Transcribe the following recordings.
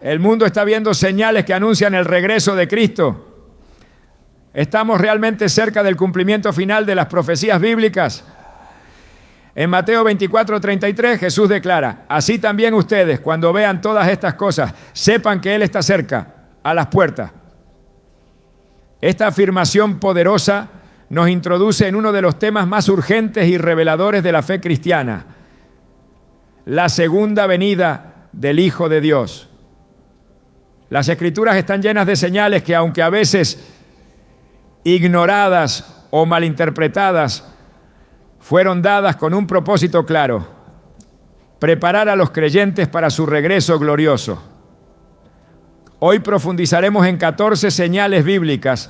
El mundo está viendo señales que anuncian el regreso de Cristo. ¿Estamos realmente cerca del cumplimiento final de las profecías bíblicas? En Mateo 24:33 Jesús declara: así también ustedes, cuando vean todas estas cosas, sepan que Él está cerca, a las puertas. Esta afirmación poderosa nos introduce en uno de los temas más urgentes y reveladores de la fe cristiana: la segunda venida del Hijo de Dios. Las Escrituras están llenas de señales que, aunque a veces ignoradas o malinterpretadas, fueron dadas con un propósito claro: preparar a los creyentes para su regreso glorioso. Hoy profundizaremos en 14 señales bíblicas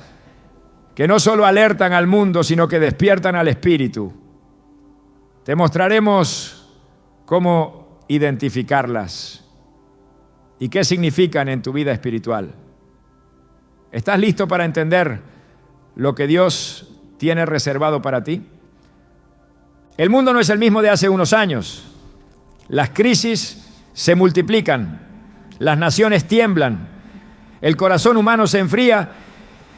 que no solo alertan al mundo, sino que despiertan al espíritu. Te mostraremos cómo identificarlas y qué significan en tu vida espiritual. ¿Estás listo para entender lo que Dios tiene reservado para ti? El mundo no es el mismo de hace unos años. Las crisis se multiplican, las naciones tiemblan, el corazón humano se enfría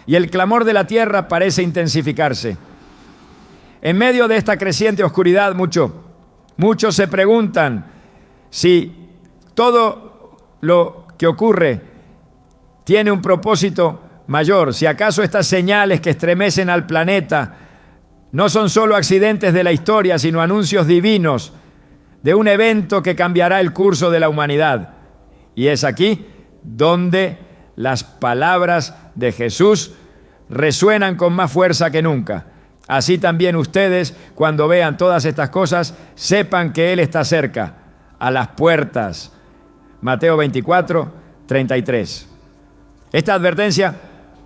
y el clamor de la tierra parece intensificarse. En medio de esta creciente oscuridad, muchos se preguntan si todo lo que ocurre tiene un propósito mayor, si acaso estas señales que estremecen al planeta no son solo accidentes de la historia, sino anuncios divinos de un evento que cambiará el curso de la humanidad. Y es aquí donde las palabras de Jesús resuenan con más fuerza que nunca. Así también ustedes, cuando vean todas estas cosas, sepan que Él está cerca, a las puertas. Mateo 24:33. Esta advertencia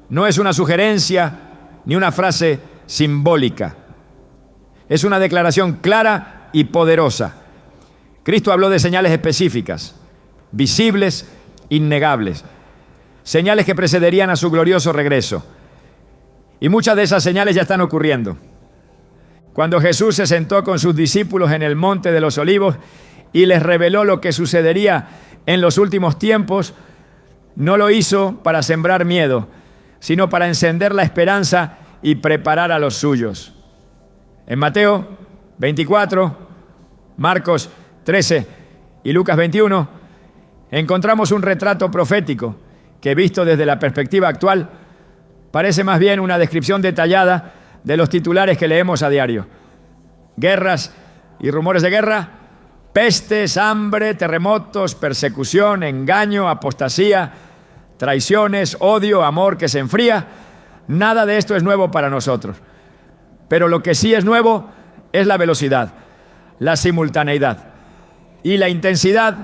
no es una sugerencia ni una frase simbólica. Es una declaración clara y poderosa. Cristo habló de señales específicas, visibles, innegables, señales que precederían a su glorioso regreso. Y muchas de esas señales ya están ocurriendo. Cuando Jesús se sentó con sus discípulos en el Monte de los Olivos y les reveló lo que sucedería en los últimos tiempos, no lo hizo para sembrar miedo, sino para encender la esperanza y preparar a los suyos. En Mateo 24, Marcos 13 y Lucas 21 encontramos un retrato profético que, visto desde la perspectiva actual, parece más bien una descripción detallada de los titulares que leemos a diario: guerras y rumores de guerra, pestes, hambre, terremotos, persecución, engaño, apostasía, traiciones, odio, amor que se enfría. Nada de esto es nuevo para nosotros. Pero lo que sí es nuevo es la velocidad, la simultaneidad y la intensidad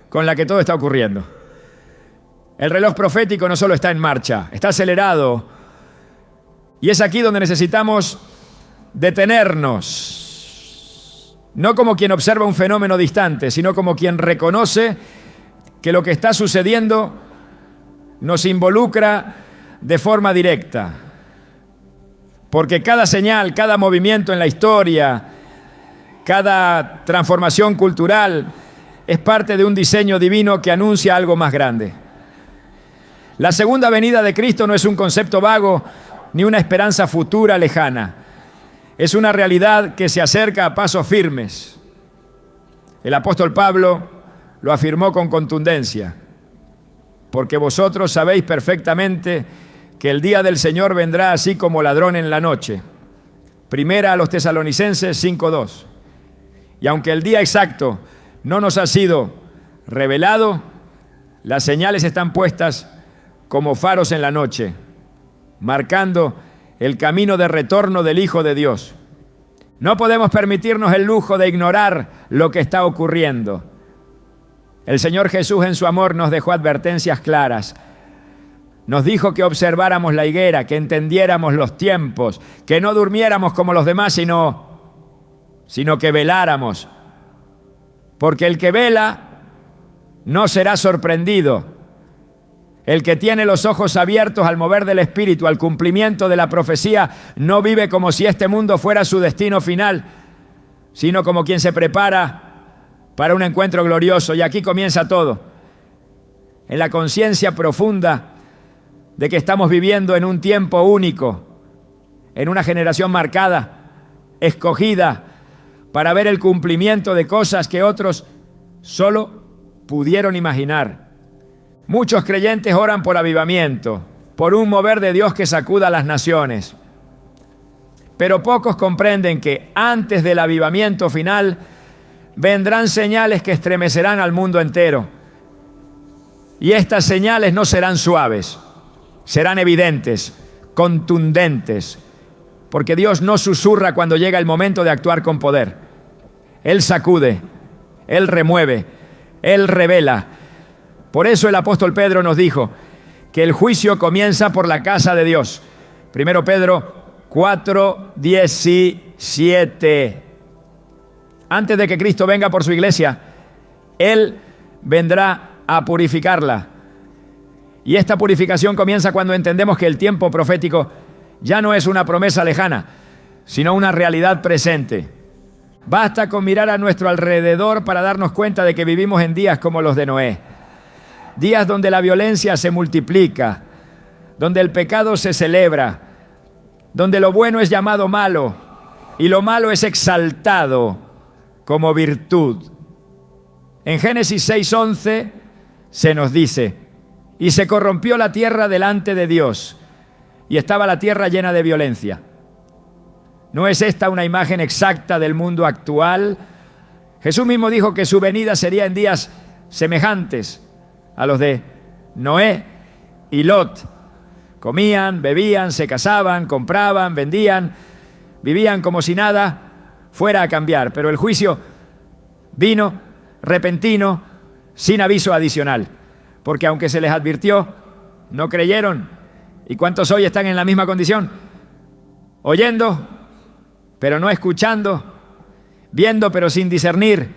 con la que todo está ocurriendo. El reloj profético no solo está en marcha, está acelerado. Y es aquí donde necesitamos detenernos. No como quien observa un fenómeno distante, sino como quien reconoce que lo que está sucediendo nos involucra de forma directa. Porque cada señal, cada movimiento en la historia, cada transformación cultural es parte de un diseño divino que anuncia algo más grande. La segunda venida de Cristo no es un concepto vago ni una esperanza futura lejana. Es una realidad que se acerca a pasos firmes. El apóstol Pablo lo afirmó con contundencia: porque vosotros sabéis perfectamente que el día del Señor vendrá así como ladrón en la noche. Primera a los Tesalonicenses 5:2. Y aunque el día exacto no nos ha sido revelado, las señales están puestas como faros en la noche, marcando el camino de retorno del Hijo de Dios. No podemos permitirnos el lujo de ignorar lo que está ocurriendo. El Señor Jesús, en su amor, nos dejó advertencias claras. Nos dijo que observáramos la higuera, que entendiéramos los tiempos, que no durmiéramos como los demás, sino que veláramos. Porque el que vela no será sorprendido. El que tiene los ojos abiertos al mover del Espíritu, al cumplimiento de la profecía, no vive como si este mundo fuera su destino final, sino como quien se prepara para un encuentro glorioso. Y aquí comienza todo. en la conciencia profunda de que estamos viviendo en un tiempo único, en una generación marcada, escogida, para ver el cumplimiento de cosas que otros solo pudieron imaginar. Muchos creyentes oran por avivamiento, por un mover de Dios que sacuda a las naciones. Pero pocos comprenden que antes del avivamiento final vendrán señales que estremecerán al mundo entero. Y estas señales no serán suaves, serán evidentes, contundentes, porque Dios no susurra cuando llega el momento de actuar con poder. Él sacude, Él remueve, Él revela. Por eso el apóstol Pedro nos dijo que el juicio comienza por la casa de Dios. 1 Pedro 4:17. Antes de que Cristo venga por su iglesia, Él vendrá a purificarla. Y esta purificación comienza cuando entendemos que el tiempo profético ya no es una promesa lejana, sino una realidad presente. Basta con mirar a nuestro alrededor para darnos cuenta de que vivimos en días como los de Noé. Días donde la violencia se multiplica, donde el pecado se celebra, donde lo bueno es llamado malo y lo malo es exaltado como virtud. En Génesis 6:11 se nos dice: y se corrompió la tierra delante de Dios, y estaba la tierra llena de violencia. ¿No es esta una imagen exacta del mundo actual? Jesús mismo dijo que su venida sería en días semejantes a los de Noé y Lot. Comían, bebían, se casaban, compraban, vendían, vivían como si nada fuera a cambiar. Pero el juicio vino repentino, sin aviso adicional, porque aunque se les advirtió, no creyeron. ¿Y cuántos hoy están en la misma condición? Oyendo, pero no escuchando, viendo, pero sin discernir.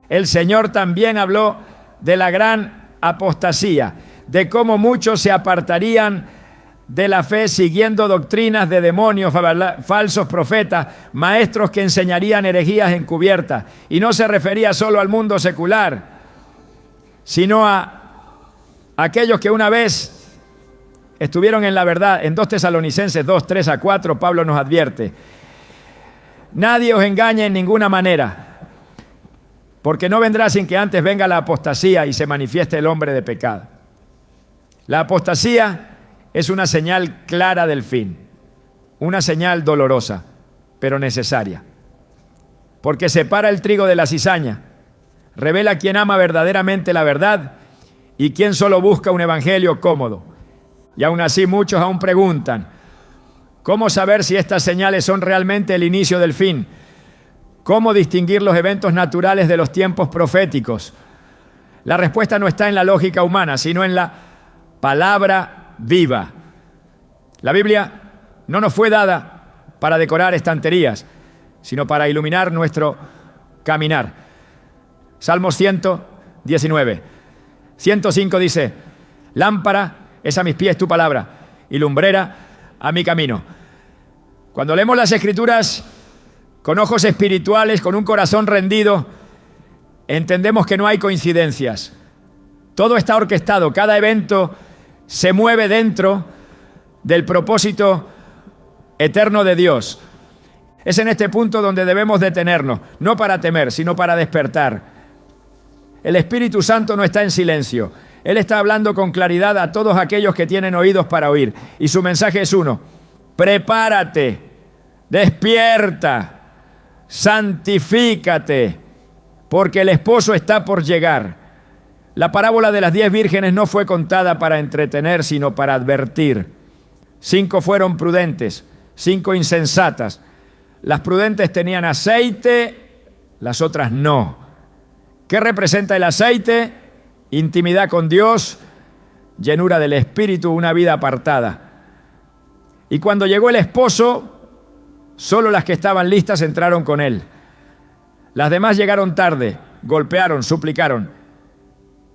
El Señor también habló de la gran apostasía, de cómo muchos se apartarían de la fe siguiendo doctrinas de demonios, falsos profetas, maestros que enseñarían herejías encubiertas. Y no se refería solo al mundo secular, sino a aquellos que una vez estuvieron en la verdad. En 2 Tesalonicenses 2:3-4, Pablo nos advierte: nadie os engañe en ninguna manera, porque no vendrá sin que antes venga la apostasía y se manifieste el hombre de pecado. La apostasía es una señal clara del fin, una señal dolorosa, pero necesaria, porque separa el trigo de la cizaña, revela quién ama verdaderamente la verdad y quién solo busca un evangelio cómodo. Y aún así muchos aún preguntan: ¿cómo saber si estas señales son realmente el inicio del fin? ¿Cómo distinguir los eventos naturales de los tiempos proféticos? La respuesta no está en la lógica humana, sino en la palabra viva. La Biblia no nos fue dada para decorar estanterías, sino para iluminar nuestro caminar. Salmos 119. 105 dice: lámpara es a mis pies tu palabra y lumbrera a mi camino. Cuando leemos las Escrituras con ojos espirituales, con un corazón rendido, entendemos que no hay coincidencias. Todo está orquestado, cada evento se mueve dentro del propósito eterno de Dios. Es en este punto donde debemos detenernos, no para temer, sino para despertar. El Espíritu Santo no está en silencio. Él está hablando con claridad a todos aquellos que tienen oídos para oír. Y su mensaje es uno: prepárate, despierta, santifícate, porque el esposo está por llegar. La parábola de las 10 vírgenes no fue contada para entretener, sino para advertir. 5 fueron prudentes, 5 insensatas. Las prudentes tenían aceite, las otras no. ¿Qué representa el aceite? Intimidad con Dios, llenura del Espíritu, una vida apartada. Y cuando llegó el esposo, solo las que estaban listas entraron con él. Las demás llegaron tarde, golpearon, suplicaron,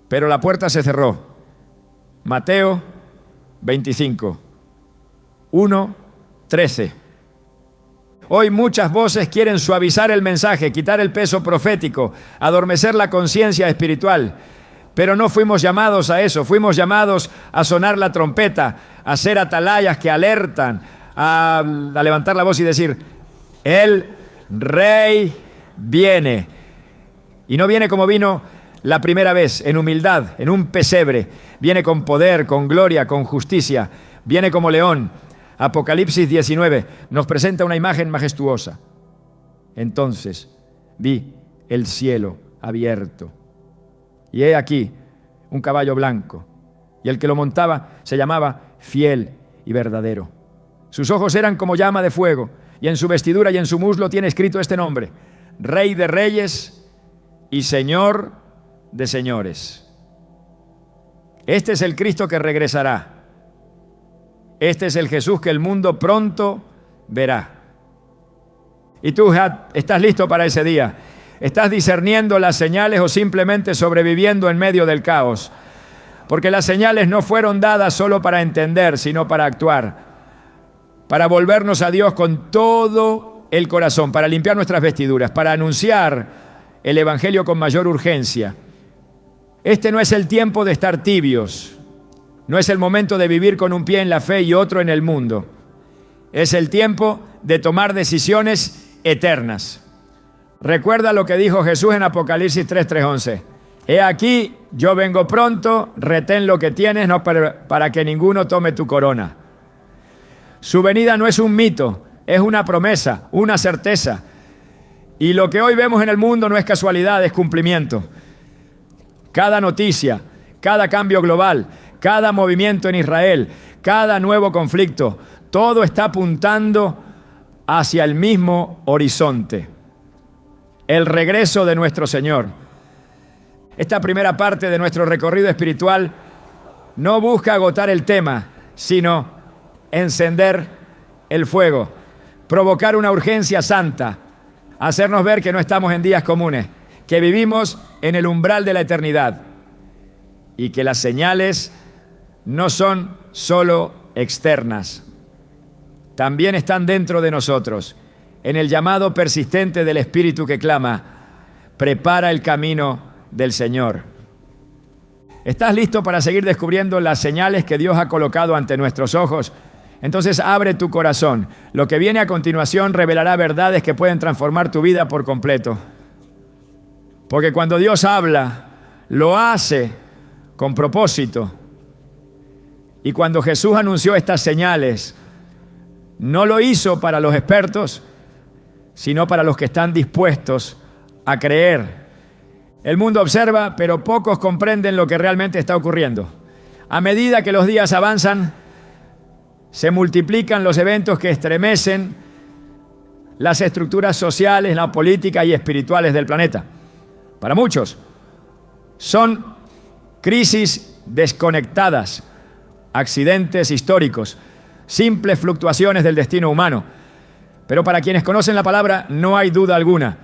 pero la puerta se cerró. Mateo 25, 1:13. Hoy muchas voces quieren suavizar el mensaje, quitar el peso profético, adormecer la conciencia espiritual. Pero no fuimos llamados a eso, fuimos llamados a sonar la trompeta, a ser atalayas que alertan, a levantar la voz y decir, el Rey viene. Y no viene como vino la primera vez, en humildad, en un pesebre. Viene con poder, con gloria, con justicia. Viene como león. Apocalipsis 19 nos presenta una imagen majestuosa. Entonces vi el cielo abierto. Y he aquí un caballo blanco. Y el que lo montaba se llamaba Fiel y Verdadero. Sus ojos eran como llama de fuego. Y en su vestidura y en su muslo tiene escrito este nombre: Rey de Reyes y Señor de Señores. Este es el Cristo que regresará. Este es el Jesús que el mundo pronto verá. Y tú estás listo para ese día. ¿Estás discerniendo las señales o simplemente sobreviviendo en medio del caos? Porque las señales no fueron dadas solo para entender, sino para actuar, para volvernos a Dios con todo el corazón, para limpiar nuestras vestiduras, para anunciar el Evangelio con mayor urgencia. Este no es el tiempo de estar tibios. No es el momento de vivir con un pie en la fe y otro en el mundo. Es el tiempo de tomar decisiones eternas. Recuerda lo que dijo Jesús en Apocalipsis 3:11. He aquí, yo vengo pronto, retén lo que tienes, no para que ninguno tome tu corona. Su venida no es un mito, es una promesa, una certeza. Y lo que hoy vemos en el mundo no es casualidad, es cumplimiento. Cada noticia, cada cambio global, cada movimiento en Israel, cada nuevo conflicto, todo está apuntando hacia el mismo horizonte: el regreso de nuestro Señor. Esta primera parte de nuestro recorrido espiritual no busca agotar el tema, sino encender el fuego, provocar una urgencia santa, hacernos ver que no estamos en días comunes, que vivimos en el umbral de la eternidad y que las señales no son solo externas, también están dentro de nosotros, en el llamado persistente del Espíritu que clama: prepara el camino del Señor. ¿Estás listo para seguir descubriendo las señales que Dios ha colocado ante nuestros ojos? Entonces abre tu corazón. Lo que viene a continuación revelará verdades que pueden transformar tu vida por completo. Porque cuando Dios habla, lo hace con propósito. Y cuando Jesús anunció estas señales, no lo hizo para los expertos, sino para los que están dispuestos a creer. El mundo observa, pero pocos comprenden lo que realmente está ocurriendo. A medida que los días avanzan, se multiplican los eventos que estremecen las estructuras sociales, la política y espirituales del planeta. Para muchos, son crisis desconectadas, accidentes históricos, simples fluctuaciones del destino humano. Pero para quienes conocen la palabra, no hay duda alguna.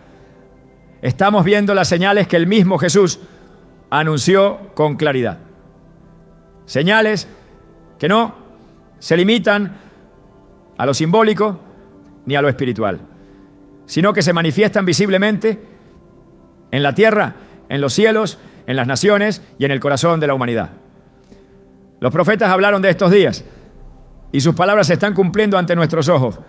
Estamos viendo las señales que el mismo Jesús anunció con claridad. Señales que no se limitan a lo simbólico ni a lo espiritual, sino que se manifiestan visiblemente en la tierra, en los cielos, en las naciones y en el corazón de la humanidad. Los profetas hablaron de estos días y sus palabras se están cumpliendo ante nuestros ojos.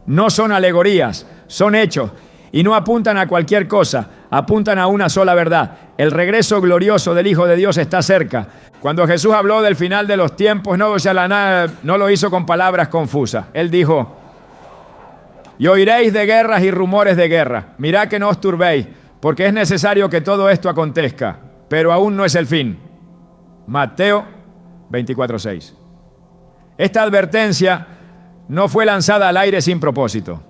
No son alegorías, son hechos y no apuntan a cualquier cosa, apuntan a una sola verdad. El regreso glorioso del Hijo de Dios está cerca. Cuando Jesús habló del final de los tiempos, no lo hizo con palabras confusas. Él dijo: y oiréis de guerras y rumores de guerra. Mirad que no os turbéis, porque es necesario que todo esto acontezca, pero aún no es el fin. Mateo 24:6. Esta advertencia no fue lanzada al aire sin propósito.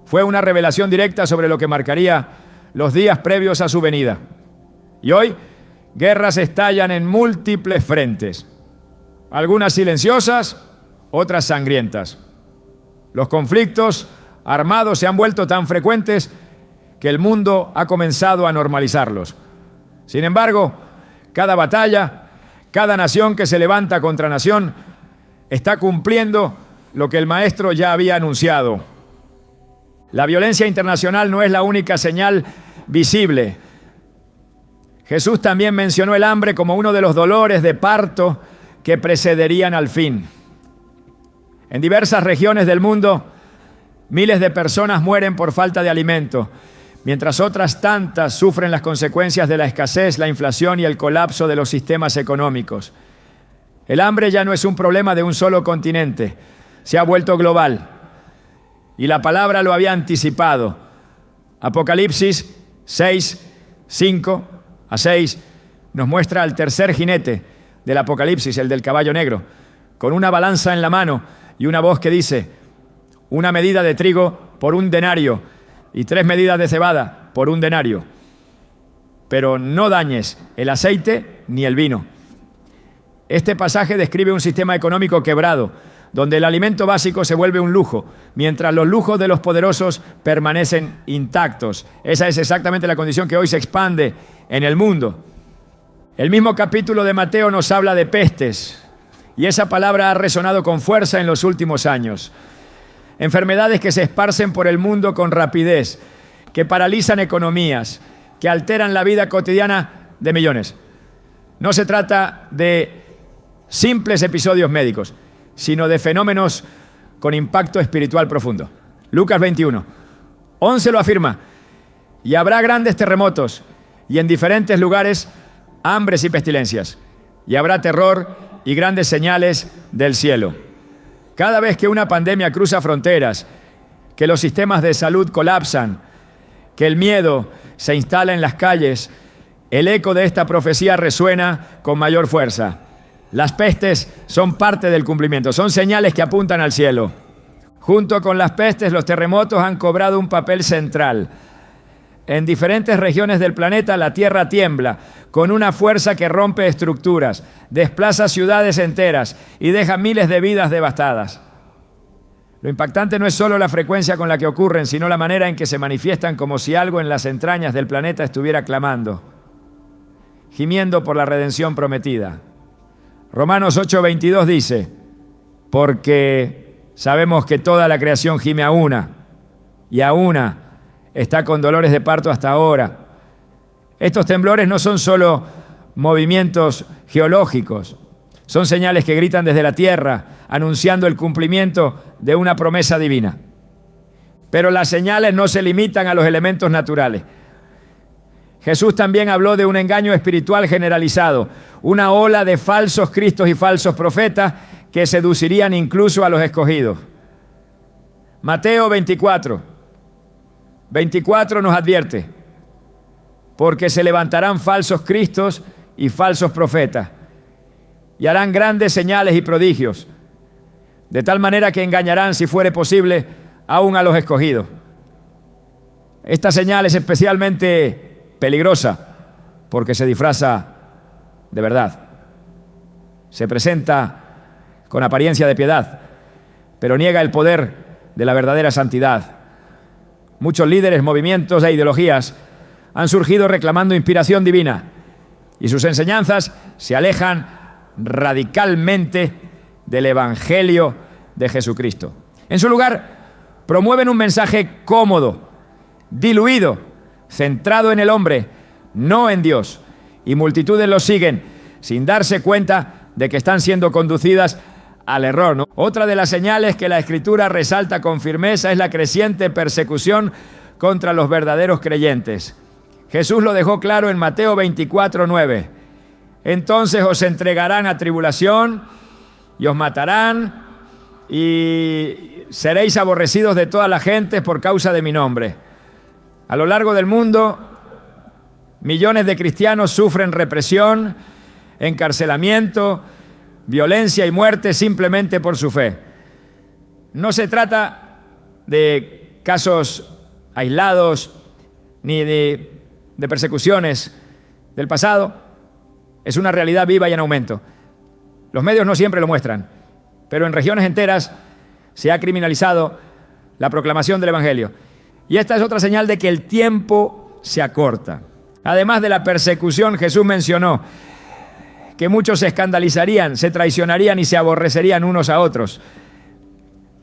Fue una revelación directa sobre lo que marcaría los días previos a su venida. Y hoy, guerras estallan en múltiples frentes, algunas silenciosas, otras sangrientas. Los conflictos armados se han vuelto tan frecuentes que el mundo ha comenzado a normalizarlos. Sin embargo, cada batalla, cada nación que se levanta contra nación, está cumpliendo lo que el Maestro ya había anunciado. La violencia internacional no es la única señal visible. Jesús también mencionó el hambre como uno de los dolores de parto que precederían al fin. En diversas regiones del mundo, miles de personas mueren por falta de alimento, mientras otras tantas sufren las consecuencias de la escasez, la inflación y el colapso de los sistemas económicos. El hambre ya no es un problema de un solo continente, se ha vuelto global. Y la palabra lo había anticipado. Apocalipsis 6, 5 a 6 nos muestra al tercer jinete del Apocalipsis, el del caballo negro, con una balanza en la mano y una voz que dice: una medida de trigo por 1 denario y 3 medidas de cebada por 1 denario. Pero no dañes el aceite ni el vino. Este pasaje describe un sistema económico quebrado, donde el alimento básico se vuelve un lujo, mientras los lujos de los poderosos permanecen intactos. Esa es exactamente la condición que hoy se expande en el mundo. El mismo capítulo de Mateo nos habla de pestes, y esa palabra ha resonado con fuerza en los últimos años. Enfermedades que se esparcen por el mundo con rapidez, que paralizan economías, que alteran la vida cotidiana de millones. No se trata de simples episodios médicos, sino de fenómenos con impacto espiritual profundo. Lucas 21, 11 lo afirma: y habrá grandes terremotos, y en diferentes lugares hambres y pestilencias, y habrá terror y grandes señales del cielo. Cada vez que una pandemia cruza fronteras, que los sistemas de salud colapsan, que el miedo se instala en las calles, el eco de esta profecía resuena con mayor fuerza. Las pestes son parte del cumplimiento, son señales que apuntan al cielo. Junto con las pestes, los terremotos han cobrado un papel central. En diferentes regiones del planeta, la tierra tiembla con una fuerza que rompe estructuras, desplaza ciudades enteras y deja miles de vidas devastadas. Lo impactante no es solo la frecuencia con la que ocurren, sino la manera en que se manifiestan, como si algo en las entrañas del planeta estuviera clamando, gimiendo por la redención prometida. Romanos 8:22 dice: porque sabemos que toda la creación gime a una, y a una está con dolores de parto hasta ahora. Estos temblores no son solo movimientos geológicos, son señales que gritan desde la tierra, anunciando el cumplimiento de una promesa divina. Pero las señales no se limitan a los elementos naturales. Jesús también habló de un engaño espiritual generalizado, una ola de falsos cristos y falsos profetas que seducirían incluso a los escogidos. Mateo 24 nos advierte: porque se levantarán falsos cristos y falsos profetas, y harán grandes señales y prodigios, de tal manera que engañarán, si fuere posible, aún a los escogidos. Esta señal es especialmente peligrosa porque se disfraza de verdad. Se presenta con apariencia de piedad, pero niega el poder de la verdadera santidad. Muchos líderes, movimientos e ideologías han surgido reclamando inspiración divina, y sus enseñanzas se alejan radicalmente del Evangelio de Jesucristo. En su lugar, promueven un mensaje cómodo, diluido, centrado en el hombre, no en Dios, y multitudes los siguen sin darse cuenta de que están siendo conducidas al error, ¿no? Otra de las señales que la Escritura resalta con firmeza es la creciente persecución contra los verdaderos creyentes. Jesús lo dejó claro en Mateo 24:9. Entonces os entregarán a tribulación y os matarán y seréis aborrecidos de todas las gentes por causa de mi nombre. A lo largo del mundo, millones de cristianos sufren represión, encarcelamiento, violencia y muerte simplemente por su fe. No se trata de casos aislados ni de persecuciones del pasado. Es una realidad viva y en aumento. Los medios no siempre lo muestran, pero en regiones enteras se ha criminalizado la proclamación del Evangelio. Y esta es otra señal de que el tiempo se acorta. Además de la persecución, Jesús mencionó que muchos se escandalizarían, se traicionarían y se aborrecerían unos a otros.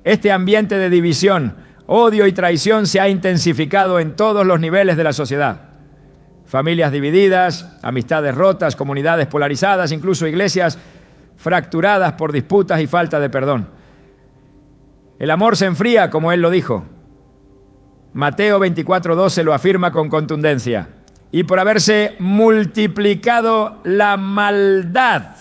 Este ambiente de división, odio y traición se ha intensificado en todos los niveles de la sociedad. Familias divididas, amistades rotas, comunidades polarizadas, incluso iglesias fracturadas por disputas y falta de perdón. El amor se enfría, como él lo dijo. Mateo 24:12 lo afirma con contundencia. Y por haberse multiplicado la maldad,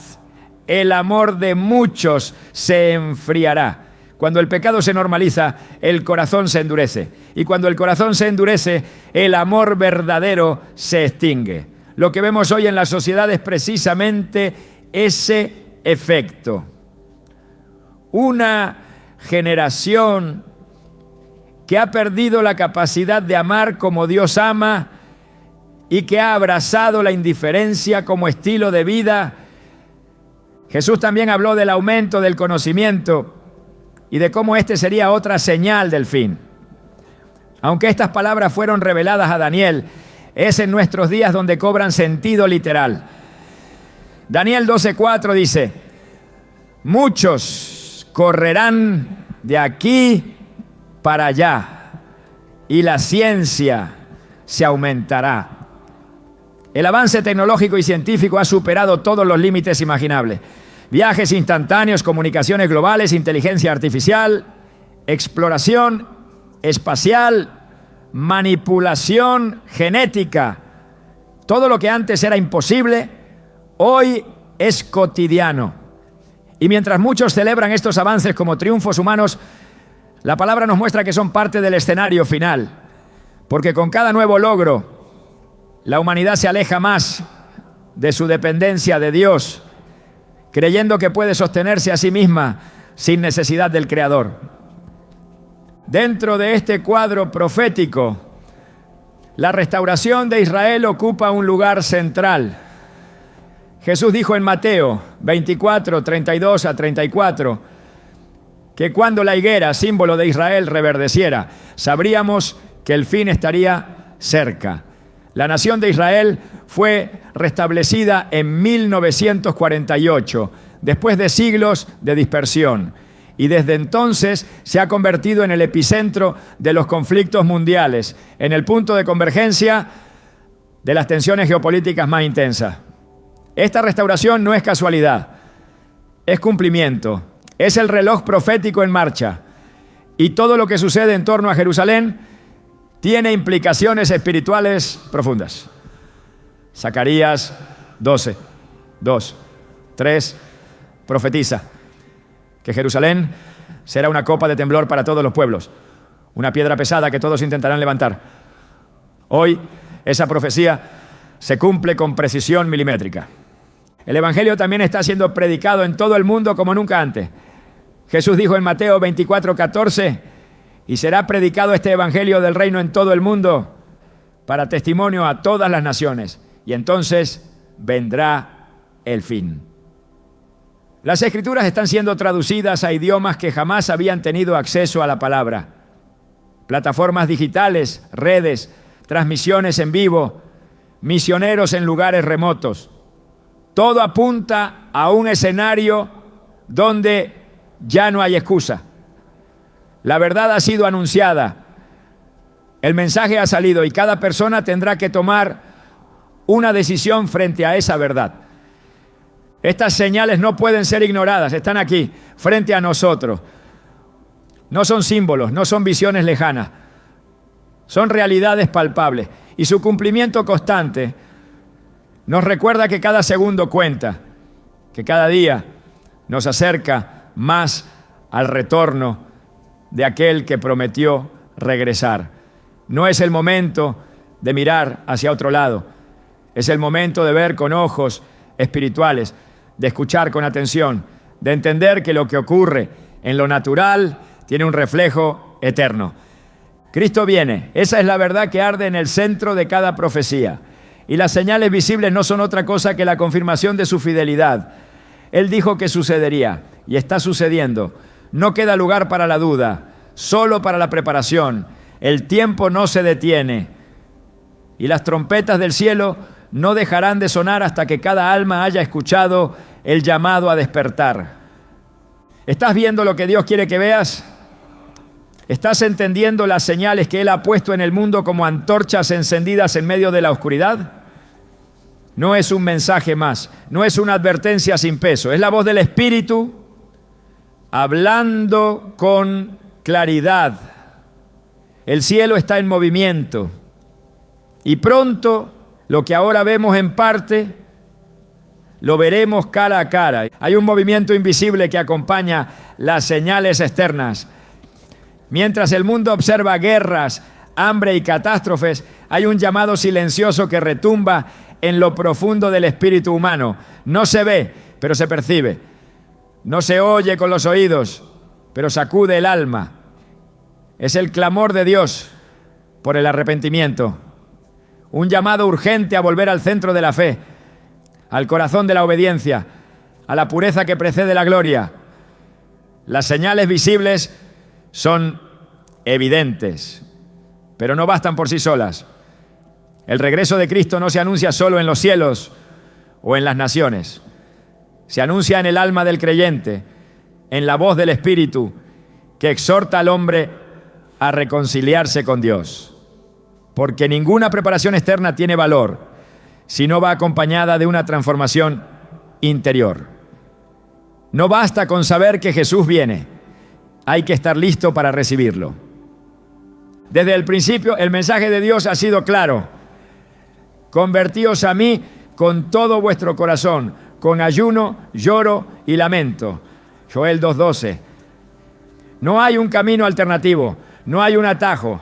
el amor de muchos se enfriará. Cuando el pecado se normaliza, el corazón se endurece. Y cuando el corazón se endurece, el amor verdadero se extingue. Lo que vemos hoy en la sociedad es precisamente ese efecto. Una generación que ha perdido la capacidad de amar como Dios ama y que ha abrazado la indiferencia como estilo de vida. Jesús también habló del aumento del conocimiento y de cómo este sería otra señal del fin. Aunque estas palabras fueron reveladas a Daniel, es en nuestros días donde cobran sentido literal. Daniel 12:4 dice: muchos correrán de aquí para allá y la ciencia se aumentará. El avance tecnológico y científico ha superado todos los límites imaginables. Viajes instantáneos, comunicaciones globales, inteligencia artificial, exploración espacial, manipulación genética. Todo lo que antes era imposible, hoy es cotidiano. Y mientras muchos celebran estos avances como triunfos humanos, la palabra nos muestra que son parte del escenario final. Porque con cada nuevo logro, la humanidad se aleja más de su dependencia de Dios, creyendo que puede sostenerse a sí misma sin necesidad del Creador. Dentro de este cuadro profético, la restauración de Israel ocupa un lugar central. Jesús dijo en Mateo 24, 32 a 34, que cuando la higuera, símbolo de Israel, reverdeciera, sabríamos que el fin estaría cerca. La nación de Israel fue restablecida en 1948, después de siglos de dispersión. Y desde entonces se ha convertido en el epicentro de los conflictos mundiales, en el punto de convergencia de las tensiones geopolíticas más intensas. Esta restauración no es casualidad, es cumplimiento, es el reloj profético en marcha. Y todo lo que sucede en torno a Jerusalén tiene implicaciones espirituales profundas. Zacarías 12, 2, 3, profetiza que Jerusalén será una copa de temblor para todos los pueblos, una piedra pesada que todos intentarán levantar. Hoy esa profecía se cumple con precisión milimétrica. El Evangelio también está siendo predicado en todo el mundo como nunca antes. Jesús dijo en Mateo 24:14, y será predicado este Evangelio del reino en todo el mundo para testimonio a todas las naciones, y entonces vendrá el fin. Las Escrituras están siendo traducidas a idiomas que jamás habían tenido acceso a la palabra. Plataformas digitales, redes, transmisiones en vivo, misioneros en lugares remotos. Todo apunta a un escenario donde ya no hay excusa. La verdad ha sido anunciada, el mensaje ha salido y cada persona tendrá que tomar una decisión frente a esa verdad. Estas señales no pueden ser ignoradas, están aquí, frente a nosotros. No son símbolos, no son visiones lejanas, son realidades palpables. Y su cumplimiento constante nos recuerda que cada segundo cuenta, que cada día nos acerca más al retorno de aquel que prometió regresar. No es el momento de mirar hacia otro lado, es el momento de ver con ojos espirituales, de escuchar con atención, de entender que lo que ocurre en lo natural tiene un reflejo eterno. Cristo viene, esa es la verdad que arde en el centro de cada profecía. Y las señales visibles no son otra cosa que la confirmación de su fidelidad. Él dijo que sucedería y está sucediendo. No queda lugar para la duda, solo para la preparación. El tiempo no se detiene y las trompetas del cielo no dejarán de sonar hasta que cada alma haya escuchado el llamado a despertar. ¿Estás viendo lo que Dios quiere que veas? ¿Estás entendiendo las señales que Él ha puesto en el mundo como antorchas encendidas en medio de la oscuridad? No es un mensaje más, no es una advertencia sin peso, es la voz del Espíritu hablando con claridad. El cielo está en movimiento y pronto lo que ahora vemos en parte lo veremos cara a cara. Hay un movimiento invisible que acompaña las señales externas. Mientras el mundo observa guerras, hambre y catástrofes, hay un llamado silencioso que retumba en lo profundo del espíritu humano. No se ve, pero se percibe. No se oye con los oídos, pero sacude el alma. Es el clamor de Dios por el arrepentimiento. Un llamado urgente a volver al centro de la fe, al corazón de la obediencia, a la pureza que precede la gloria. Las señales visibles son evidentes, pero no bastan por sí solas. El regreso de Cristo no se anuncia solo en los cielos o en las naciones. Se anuncia en el alma del creyente, en la voz del Espíritu que exhorta al hombre a reconciliarse con Dios. Porque ninguna preparación externa tiene valor si no va acompañada de una transformación interior. No basta con saber que Jesús viene, hay que estar listo para recibirlo. Desde el principio el mensaje de Dios ha sido claro. Convertíos a mí con todo vuestro corazón, con ayuno, lloro y lamento. Joel 2:12. No hay un camino alternativo, no hay un atajo.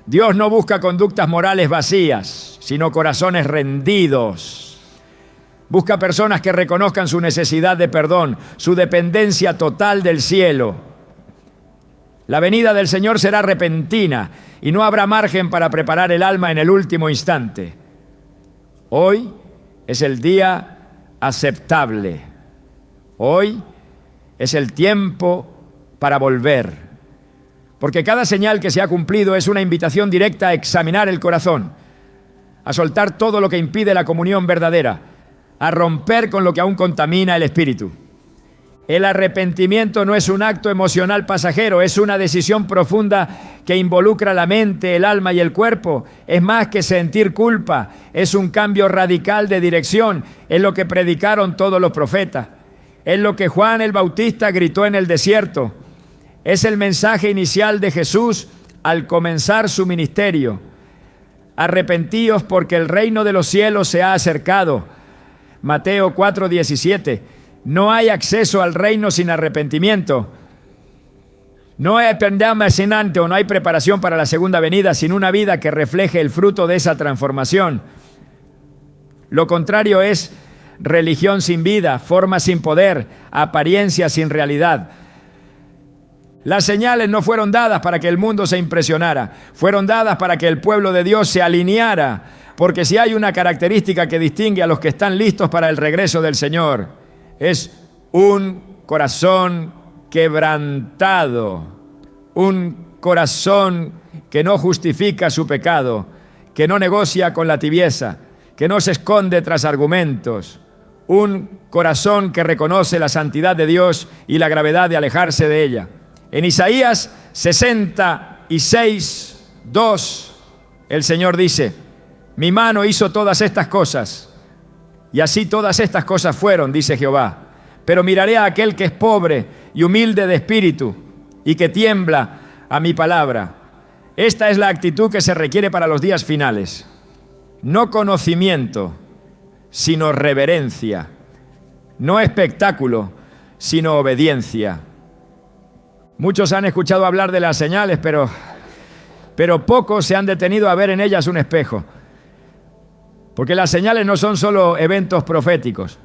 Dios no busca conductas morales vacías, sino corazones rendidos. Busca personas que reconozcan su necesidad de perdón, su dependencia total del cielo. La venida del Señor será repentina y no habrá margen para preparar el alma en el último instante. Hoy es el día aceptable. Hoy es el tiempo para volver. Porque cada señal que se ha cumplido es una invitación directa a examinar el corazón, a soltar todo lo que impide la comunión verdadera, a romper con lo que aún contamina el espíritu. El arrepentimiento no es un acto emocional pasajero, es una decisión profunda que involucra la mente, el alma y el cuerpo. Es más que sentir culpa, es un cambio radical de dirección. Es lo que predicaron todos los profetas. Es lo que Juan el Bautista gritó en el desierto. Es el mensaje inicial de Jesús al comenzar su ministerio. Arrepentíos porque el reino de los cielos se ha acercado. Mateo 4:17. No hay acceso al reino sin arrepentimiento. No hay o no hay preparación para la segunda venida sin una vida que refleje el fruto de esa transformación. Lo contrario es religión sin vida, forma sin poder, apariencia sin realidad. Las señales no fueron dadas para que el mundo se impresionara, fueron dadas para que el pueblo de Dios se alineara, porque si hay una característica que distingue a los que están listos para el regreso del Señor, es un corazón quebrantado, un corazón que no justifica su pecado, que no negocia con la tibieza, que no se esconde tras argumentos, un corazón que reconoce la santidad de Dios y la gravedad de alejarse de ella. En Isaías 66:2, el Señor dice: mi mano hizo todas estas cosas, y así todas estas cosas fueron, dice Jehová. Pero miraré a aquel que es pobre y humilde de espíritu y que tiembla a mi palabra. Esta es la actitud que se requiere para los días finales. No conocimiento, sino reverencia. No espectáculo, sino obediencia. Muchos han escuchado hablar de las señales, pero pocos se han detenido a ver en ellas un espejo. Porque las señales no son solo eventos proféticos,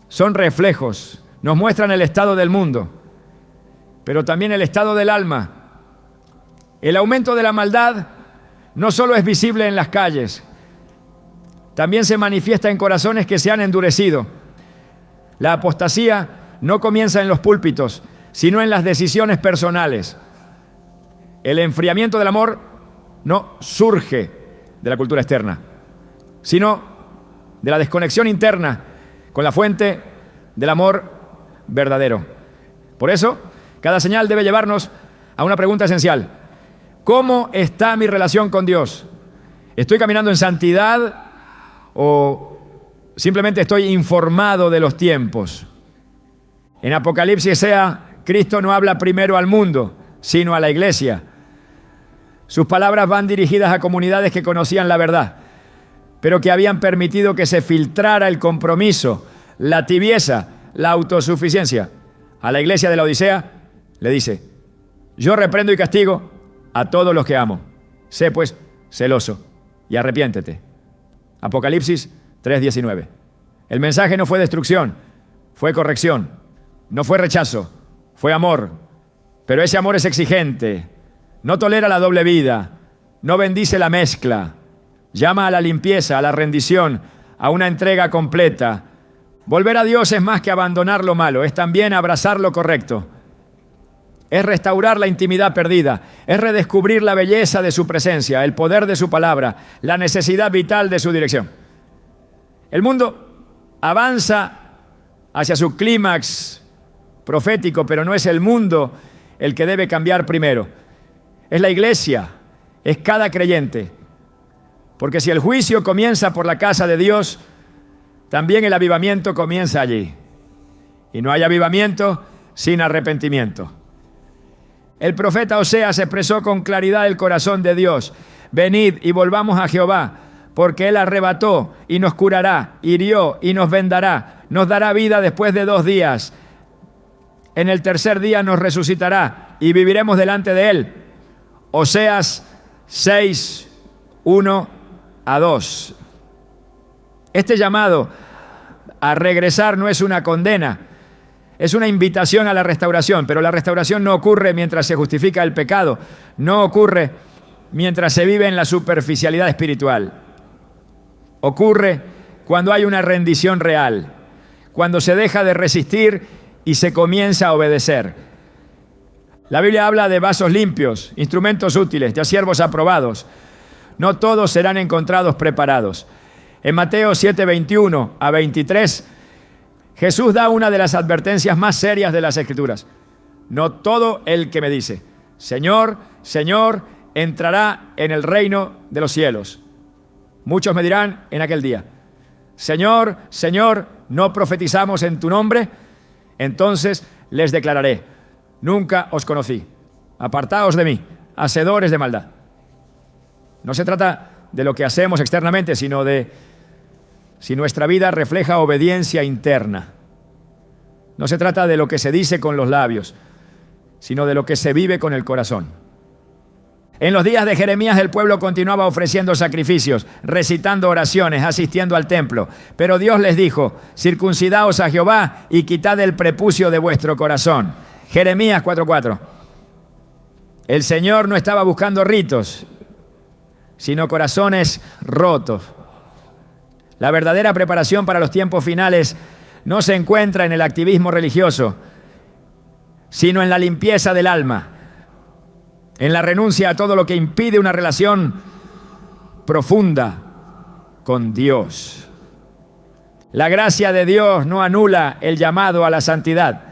son reflejos, nos muestran el estado del mundo, pero también el estado del alma. El aumento de la maldad no solo es visible en las calles, también se manifiesta en corazones que se han endurecido. La apostasía no comienza en los púlpitos, sino en las decisiones personales. El enfriamiento del amor no surge de la cultura externa, sino de la desconexión interna con la fuente del amor verdadero. Por eso, cada señal debe llevarnos a una pregunta esencial: ¿cómo está mi relación con Dios? ¿Estoy caminando en santidad o simplemente estoy informado de los tiempos. En Apocalipsis sea, Cristo no habla primero al mundo, sino a la iglesia. Sus palabras van dirigidas a comunidades que conocían la verdad, pero que habían permitido que se filtrara el compromiso, la tibieza, la autosuficiencia. A la iglesia de la Odisea le dice: yo reprendo y castigo a todos los que amo. Sé pues celoso y arrepiéntete. Apocalipsis 3:19. El mensaje no fue destrucción, fue corrección. No fue rechazo, fue amor. Pero ese amor es exigente. No tolera la doble vida. No bendice la mezcla. Llama a la limpieza, a la rendición, a una entrega completa. Volver a Dios es más que abandonar lo malo, es también abrazar lo correcto. Es restaurar la intimidad perdida, es redescubrir la belleza de su presencia, el poder de su palabra, la necesidad vital de su dirección. El mundo avanza hacia su clímax profético, pero no es el mundo el que debe cambiar primero. Es la iglesia, es cada creyente. Porque si el juicio comienza por la casa de Dios, también el avivamiento comienza allí. Y no hay avivamiento sin arrepentimiento. El profeta Oseas expresó con claridad el corazón de Dios. Venid y volvamos a Jehová, porque Él arrebató y nos curará, hirió y nos vendará, nos dará vida después de 2 días. En el tercer día nos resucitará y viviremos delante de Él. Oseas 6, 1 a 2. Este llamado a regresar no es una condena, es una invitación a la restauración, pero la restauración no ocurre mientras se justifica el pecado, no ocurre mientras se vive en la superficialidad espiritual. Ocurre cuando hay una rendición real, cuando se deja de resistir y se comienza a obedecer. La Biblia habla de vasos limpios, instrumentos útiles, de siervos aprobados. No todos serán encontrados preparados. En Mateo 7:21 a 23, Jesús da una de las advertencias más serias de las Escrituras. No todo el que me dice, Señor, Señor, entrará en el reino de los cielos. Muchos me dirán en aquel día, Señor, Señor, ¿no profetizamos en tu nombre? Entonces les declararé, nunca os conocí. Apartaos de mí, hacedores de maldad. No se trata de lo que hacemos externamente, sino de si nuestra vida refleja obediencia interna. No se trata de lo que se dice con los labios, sino de lo que se vive con el corazón. En los días de Jeremías el pueblo continuaba ofreciendo sacrificios, recitando oraciones, asistiendo al templo. Pero Dios les dijo, circuncidaos a Jehová y quitad el prepucio de vuestro corazón. Jeremías 4:4. El Señor no estaba buscando ritos, sino corazones rotos. La verdadera preparación para los tiempos finales no se encuentra en el activismo religioso, sino en la limpieza del alma, en la renuncia a todo lo que impide una relación profunda con Dios. La gracia de Dios no anula el llamado a la santidad,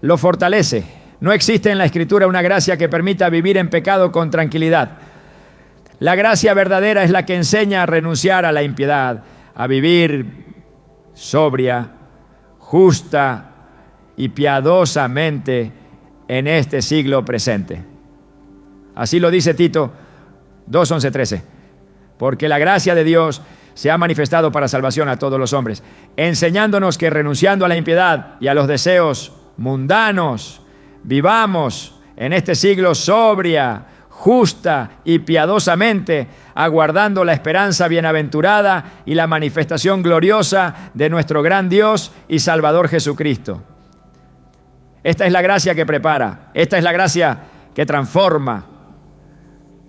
lo fortalece. No existe en la Escritura una gracia que permita vivir en pecado con tranquilidad. La gracia verdadera es la que enseña a renunciar a la impiedad, a vivir sobria, justa y piadosamente en este siglo presente. Así lo dice Tito 2:11-13. Porque la gracia de Dios se ha manifestado para salvación a todos los hombres, enseñándonos que renunciando a la impiedad y a los deseos mundanos, vivamos en este siglo sobria, justa y piadosamente, aguardando la esperanza bienaventurada y la manifestación gloriosa de nuestro gran Dios y Salvador Jesucristo. Esta es la gracia que prepara, esta es la gracia que transforma,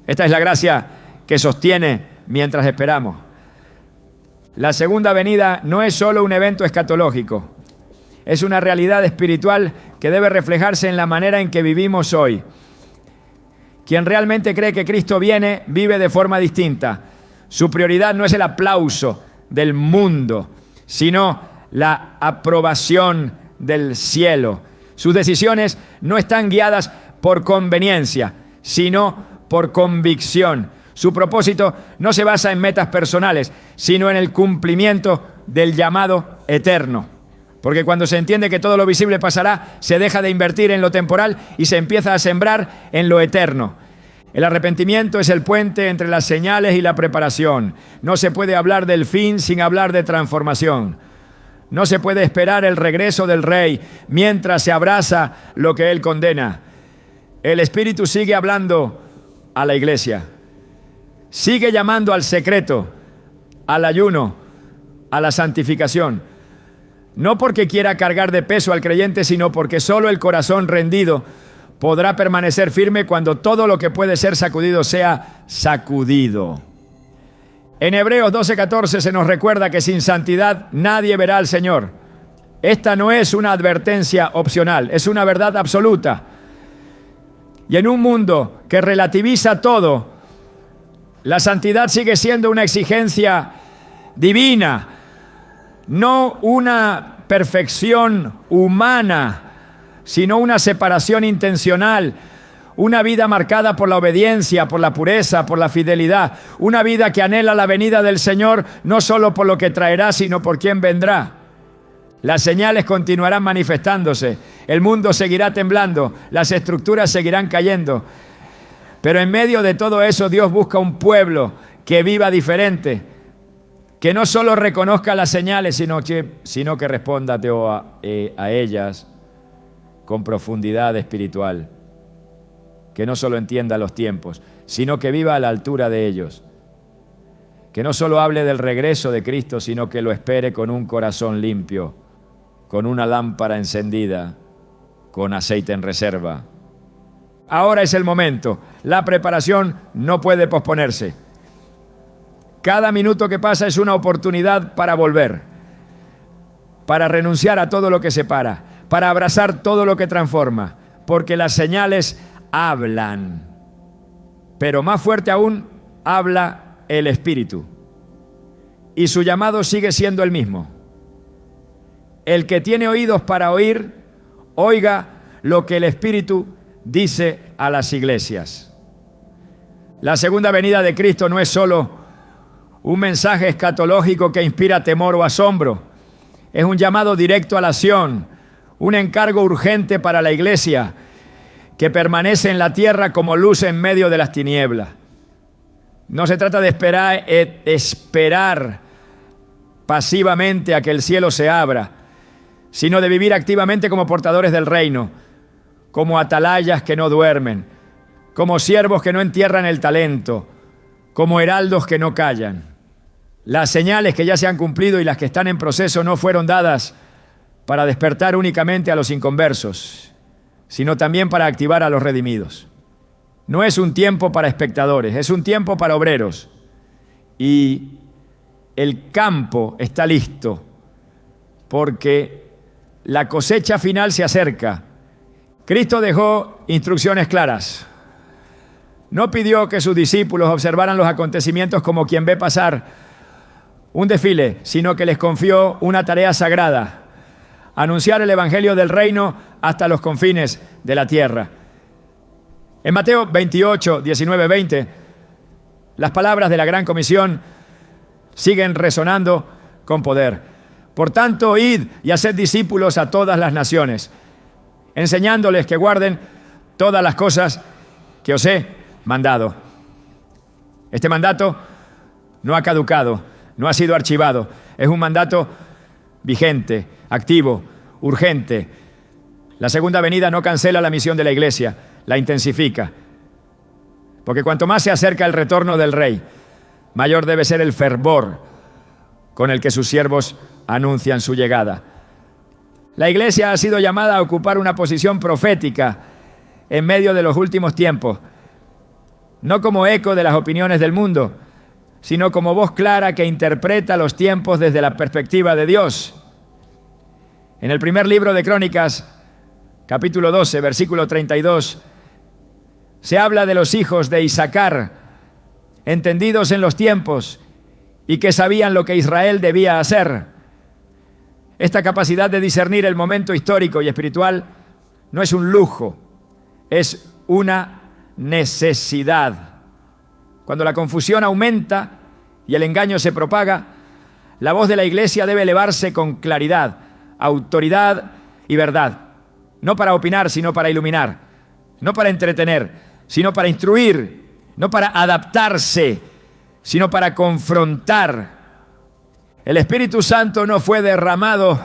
esta es la gracia que sostiene mientras esperamos. La segunda venida no es solo un evento escatológico, es una realidad espiritual que debe reflejarse en la manera en que vivimos hoy. Quien realmente cree que Cristo viene, vive de forma distinta. Su prioridad no es el aplauso del mundo, sino la aprobación del cielo. Sus decisiones no están guiadas por conveniencia, sino por convicción. Su propósito no se basa en metas personales, sino en el cumplimiento del llamado eterno. Porque cuando se entiende que todo lo visible pasará, se deja de invertir en lo temporal y se empieza a sembrar en lo eterno. El arrepentimiento es el puente entre las señales y la preparación. No se puede hablar del fin sin hablar de transformación. No se puede esperar el regreso del Rey mientras se abraza lo que Él condena. El Espíritu sigue hablando a la iglesia. Sigue llamando al secreto, al ayuno, a la santificación. No porque quiera cargar de peso al creyente, sino porque solo el corazón rendido podrá permanecer firme cuando todo lo que puede ser sacudido sea sacudido. En Hebreos 12:14 se nos recuerda que sin santidad nadie verá al Señor. Esta no es una advertencia opcional, es una verdad absoluta. Y en un mundo que relativiza todo, la santidad sigue siendo una exigencia divina, no una perfección humana, sino una separación intencional, una vida marcada por la obediencia, por la pureza, por la fidelidad, una vida que anhela la venida del Señor, no solo por lo que traerá, sino por quién vendrá. Las señales continuarán manifestándose, el mundo seguirá temblando, las estructuras seguirán cayendo. Pero en medio de todo eso, Dios busca un pueblo que viva diferente, que no solo reconozca las señales, sino que responda a ellas con profundidad espiritual. Que no solo entienda los tiempos, sino que viva a la altura de ellos. Que no solo hable del regreso de Cristo, sino que lo espere con un corazón limpio, con una lámpara encendida, con aceite en reserva. Ahora es el momento. La preparación no puede posponerse. Cada minuto que pasa es una oportunidad para volver, para renunciar a todo lo que separa, para abrazar todo lo que transforma, porque las señales hablan. Pero más fuerte aún, habla el Espíritu. Y su llamado sigue siendo el mismo. El que tiene oídos para oír, oiga lo que el Espíritu dice a las iglesias. La segunda venida de Cristo no es solo un mensaje escatológico que inspira temor o asombro. Es un llamado directo a la acción, un encargo urgente para la iglesia que permanece en la tierra como luz en medio de las tinieblas. No se trata de esperar pasivamente a que el cielo se abra, sino de vivir activamente como portadores del reino, como atalayas que no duermen, como siervos que no entierran el talento, como heraldos que no callan. Las señales que ya se han cumplido y las que están en proceso no fueron dadas para despertar únicamente a los inconversos, sino también para activar a los redimidos. No es un tiempo para espectadores, es un tiempo para obreros. Y el campo está listo, porque la cosecha final se acerca. Cristo dejó instrucciones claras. No pidió que sus discípulos observaran los acontecimientos como quien ve pasar un desfile, sino que les confió una tarea sagrada: anunciar el evangelio del reino hasta los confines de la tierra. En Mateo 28, 19, 20, las palabras de la Gran Comisión siguen resonando con poder. Por tanto, id y haced discípulos a todas las naciones, enseñándoles que guarden todas las cosas que os he mandado. Este mandato no ha caducado, no ha sido archivado. Es un mandato vigente, activo, urgente. La segunda venida no cancela la misión de la iglesia, la intensifica. Porque cuanto más se acerca el retorno del Rey, mayor debe ser el fervor con el que sus siervos anuncian su llegada. La iglesia ha sido llamada a ocupar una posición profética en medio de los últimos tiempos, no como eco de las opiniones del mundo, sino como voz clara que interpreta los tiempos desde la perspectiva de Dios. En el primer libro de Crónicas, capítulo 12, versículo 32, se habla de los hijos de Isacar, entendidos en los tiempos y que sabían lo que Israel debía hacer. Esta capacidad de discernir el momento histórico y espiritual no es un lujo, es una necesidad. cuando la confusión aumenta y el engaño se propaga, la voz de la iglesia debe elevarse con claridad, autoridad y verdad. No para opinar, sino para iluminar. No para entretener, sino para instruir. No para adaptarse, sino para confrontar. El Espíritu Santo no fue derramado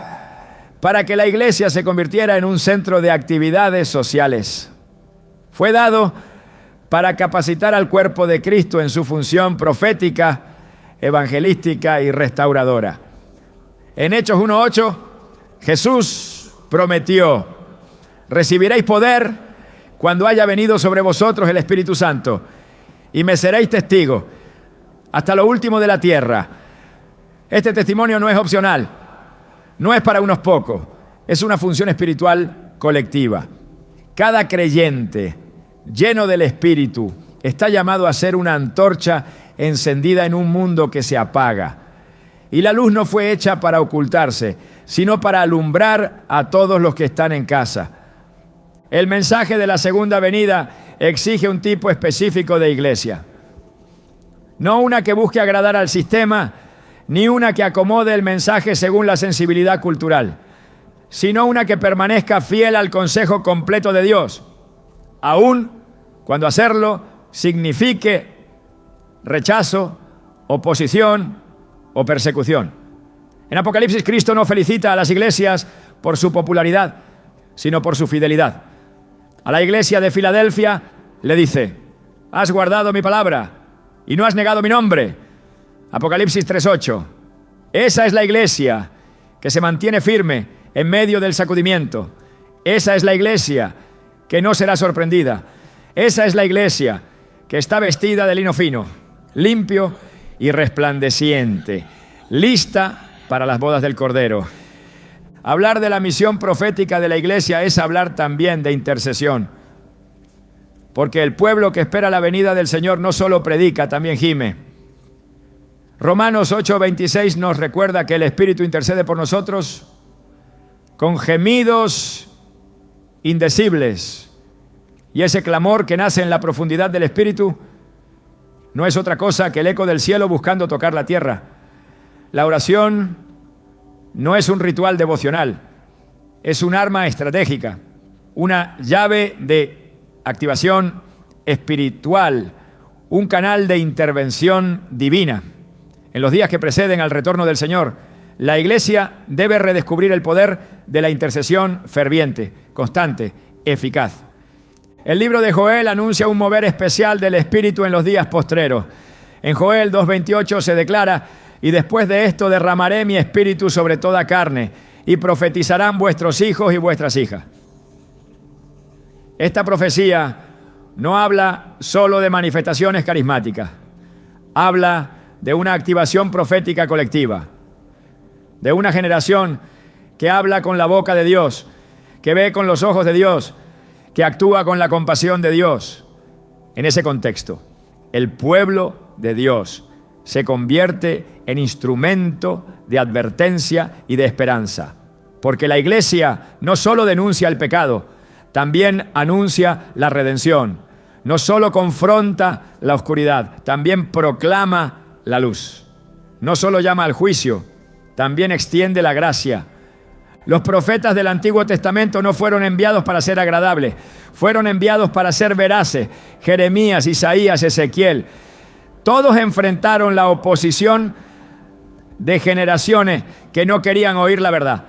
para que la iglesia se convirtiera en un centro de actividades sociales. Fue dado para capacitar al cuerpo de Cristo en su función profética, evangelística y restauradora. En Hechos 1:8, Jesús prometió: recibiréis poder cuando haya venido sobre vosotros el Espíritu Santo, y me seréis testigos hasta lo último de la tierra. Este testimonio no es opcional, no es para unos pocos, es una función espiritual colectiva. Cada creyente lleno del Espíritu está llamado a ser una antorcha encendida en un mundo que se apaga. Y la luz no fue hecha para ocultarse, sino para alumbrar a todos los que están en casa. El mensaje de la segunda venida exige un tipo específico de iglesia. No una que busque agradar al sistema, ni una que acomode el mensaje según la sensibilidad cultural, sino una que permanezca fiel al consejo completo de Dios, aun cuando hacerlo signifique rechazo, oposición o persecución. En Apocalipsis, Cristo no felicita a las iglesias por su popularidad, sino por su fidelidad. A la iglesia de Filadelfia le dice: has guardado mi palabra y no has negado mi nombre. Apocalipsis 3:8. Esa es la iglesia que se mantiene firme en medio del sacudimiento. Esa es la iglesia que no será sorprendida. Esa es la iglesia que está vestida de lino fino, limpio y resplandeciente, lista para las bodas del Cordero. Hablar de la misión profética de la iglesia es hablar también de intercesión, porque el pueblo que espera la venida del Señor no solo predica, también gime. Romanos 8:26 nos recuerda que el Espíritu intercede por nosotros con gemidos indecibles. Y ese clamor que nace en la profundidad del Espíritu no es otra cosa que el eco del cielo buscando tocar la tierra. La oración no es un ritual devocional, es un arma estratégica, una llave de activación espiritual, un canal de intervención divina. En los días que preceden al retorno del Señor, la iglesia debe redescubrir el poder de la intercesión ferviente, constante, eficaz. El libro de Joel anuncia un mover especial del Espíritu en los días postreros. En Joel 2:28 se declara: y después de esto derramaré mi espíritu sobre toda carne, y profetizarán vuestros hijos y vuestras hijas. Esta profecía no habla solo de manifestaciones carismáticas, habla de una activación profética colectiva, de una generación que habla con la boca de Dios, que ve con los ojos de Dios, que actúa con la compasión de Dios. En ese contexto, el pueblo de Dios se convierte en instrumento de advertencia y de esperanza, porque la iglesia no solo denuncia el pecado, también anuncia la redención. No solo confronta la oscuridad, también proclama la luz. No solo llama al juicio, también extiende la gracia. Los profetas del Antiguo Testamento no fueron enviados para ser agradables, fueron enviados para ser veraces. Jeremías, Isaías, Ezequiel, todos enfrentaron la oposición de generaciones que no querían oír la verdad.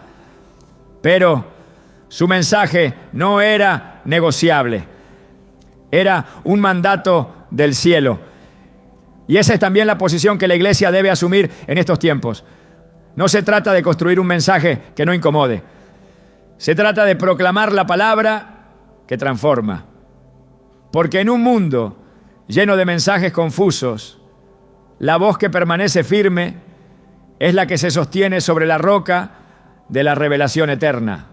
Pero su mensaje no era negociable, era un mandato del cielo. Y esa es también la posición que la iglesia debe asumir en estos tiempos. No se trata de construir un mensaje que no incomode. Se trata de proclamar la palabra que transforma. Porque en un mundo lleno de mensajes confusos, la voz que permanece firme es la que se sostiene sobre la roca de la revelación eterna.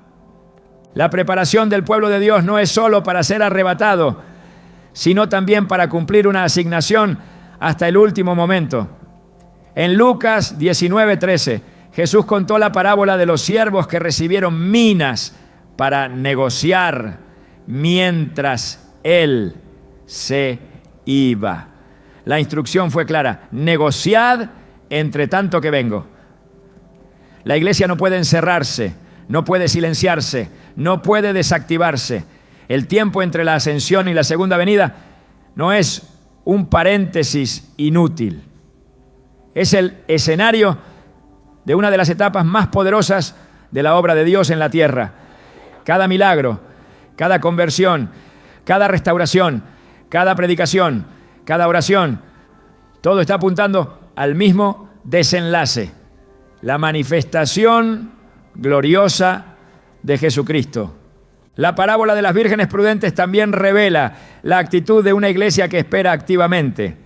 La preparación del pueblo de Dios no es solo para ser arrebatado, sino también para cumplir una asignación hasta el último momento. En Lucas 19:13, Jesús contó la parábola de los siervos que recibieron minas para negociar mientras Él se iba. La instrucción fue clara: negociad entre tanto que vengo. La iglesia no puede encerrarse, no puede silenciarse, no puede desactivarse. El tiempo entre la ascensión y la segunda venida no es un paréntesis inútil. Es el escenario de una de las etapas más poderosas de la obra de Dios en la tierra. Cada milagro, cada conversión, cada restauración, cada predicación, cada oración, todo está apuntando al mismo desenlace: la manifestación gloriosa de Jesucristo. La parábola de las vírgenes prudentes también revela la actitud de una iglesia que espera activamente.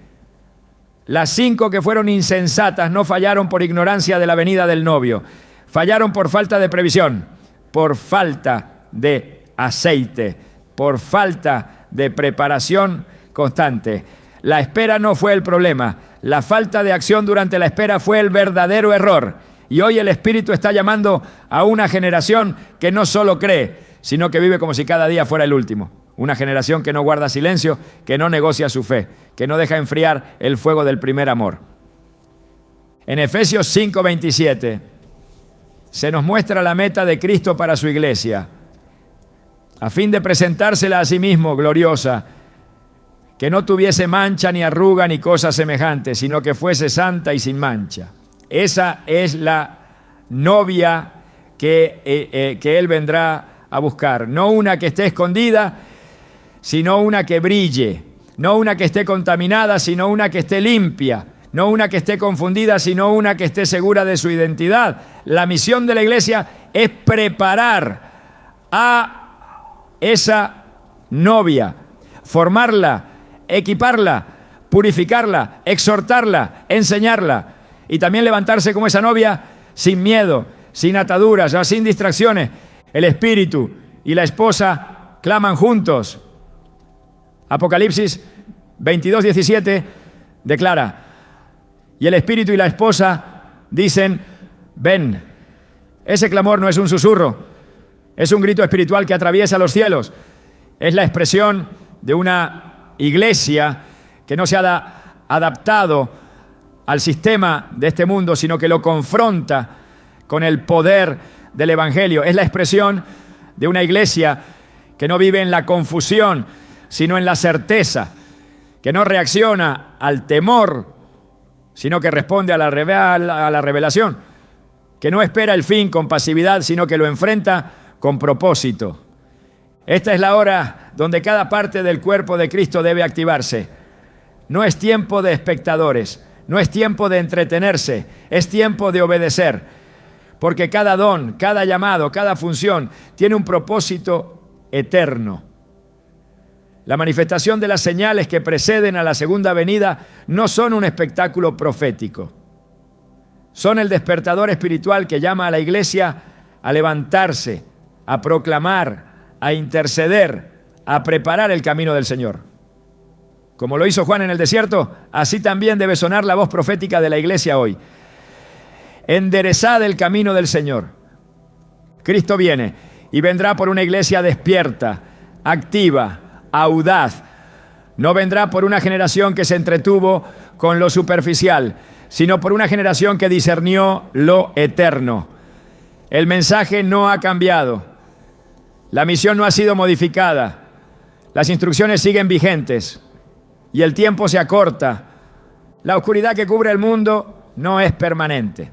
Las 5 que fueron insensatas no fallaron por ignorancia de la venida del novio. Fallaron por falta de previsión, por falta de aceite, por falta de preparación constante. La espera no fue el problema. La falta de acción durante la espera fue el verdadero error. Y hoy el Espíritu está llamando a una generación que no solo cree, sino que vive como si cada día fuera el último. Una generación que no guarda silencio, que no negocia su fe, que no deja enfriar el fuego del primer amor. En Efesios 5:27 se nos muestra la meta de Cristo para su iglesia, a fin de presentársela a sí mismo gloriosa, que no tuviese mancha ni arruga ni cosa semejante, sino que fuese santa y sin mancha. Esa es la novia que Él vendrá a buscar. No una que esté escondida, sino una que brille. No una que esté contaminada, sino una que esté limpia. No una que esté confundida, sino una que esté segura de su identidad. La misión de la iglesia es preparar a esa novia, formarla, equiparla, purificarla, exhortarla, enseñarla, y también levantarse como esa novia sin miedo, sin ataduras, sin distracciones. El espíritu y la esposa claman juntos. Apocalipsis 22:17 declara: y el espíritu y la esposa dicen, ven. Ese clamor no es un susurro, es un grito espiritual que atraviesa los cielos. Es la expresión de una iglesia que no se ha adaptado al sistema de este mundo, sino que lo confronta con el poder del Evangelio. Es la expresión de una iglesia que no vive en la confusión, sino en la certeza, que no reacciona al temor, sino que responde a la revelación, que no espera el fin con pasividad, sino que lo enfrenta con propósito. Esta es la hora donde cada parte del cuerpo de Cristo debe activarse. No es tiempo de espectadores, no es tiempo de entretenerse, es tiempo de obedecer, porque cada don, cada llamado, cada función tiene un propósito eterno. La manifestación de las señales que preceden a la segunda venida no son un espectáculo profético, son el despertador espiritual que llama a la iglesia a levantarse, a proclamar, a interceder, a preparar el camino del Señor. Como lo hizo Juan en el desierto, así también debe sonar la voz profética de la iglesia hoy. Enderezad el camino del Señor. Cristo viene y vendrá por una iglesia despierta, activa, audaz. No vendrá por una generación que se entretuvo con lo superficial, sino por una generación que discernió lo eterno. El mensaje no ha cambiado. La misión no ha sido modificada. Las instrucciones siguen vigentes. Y el tiempo se acorta. La oscuridad que cubre el mundo no es permanente.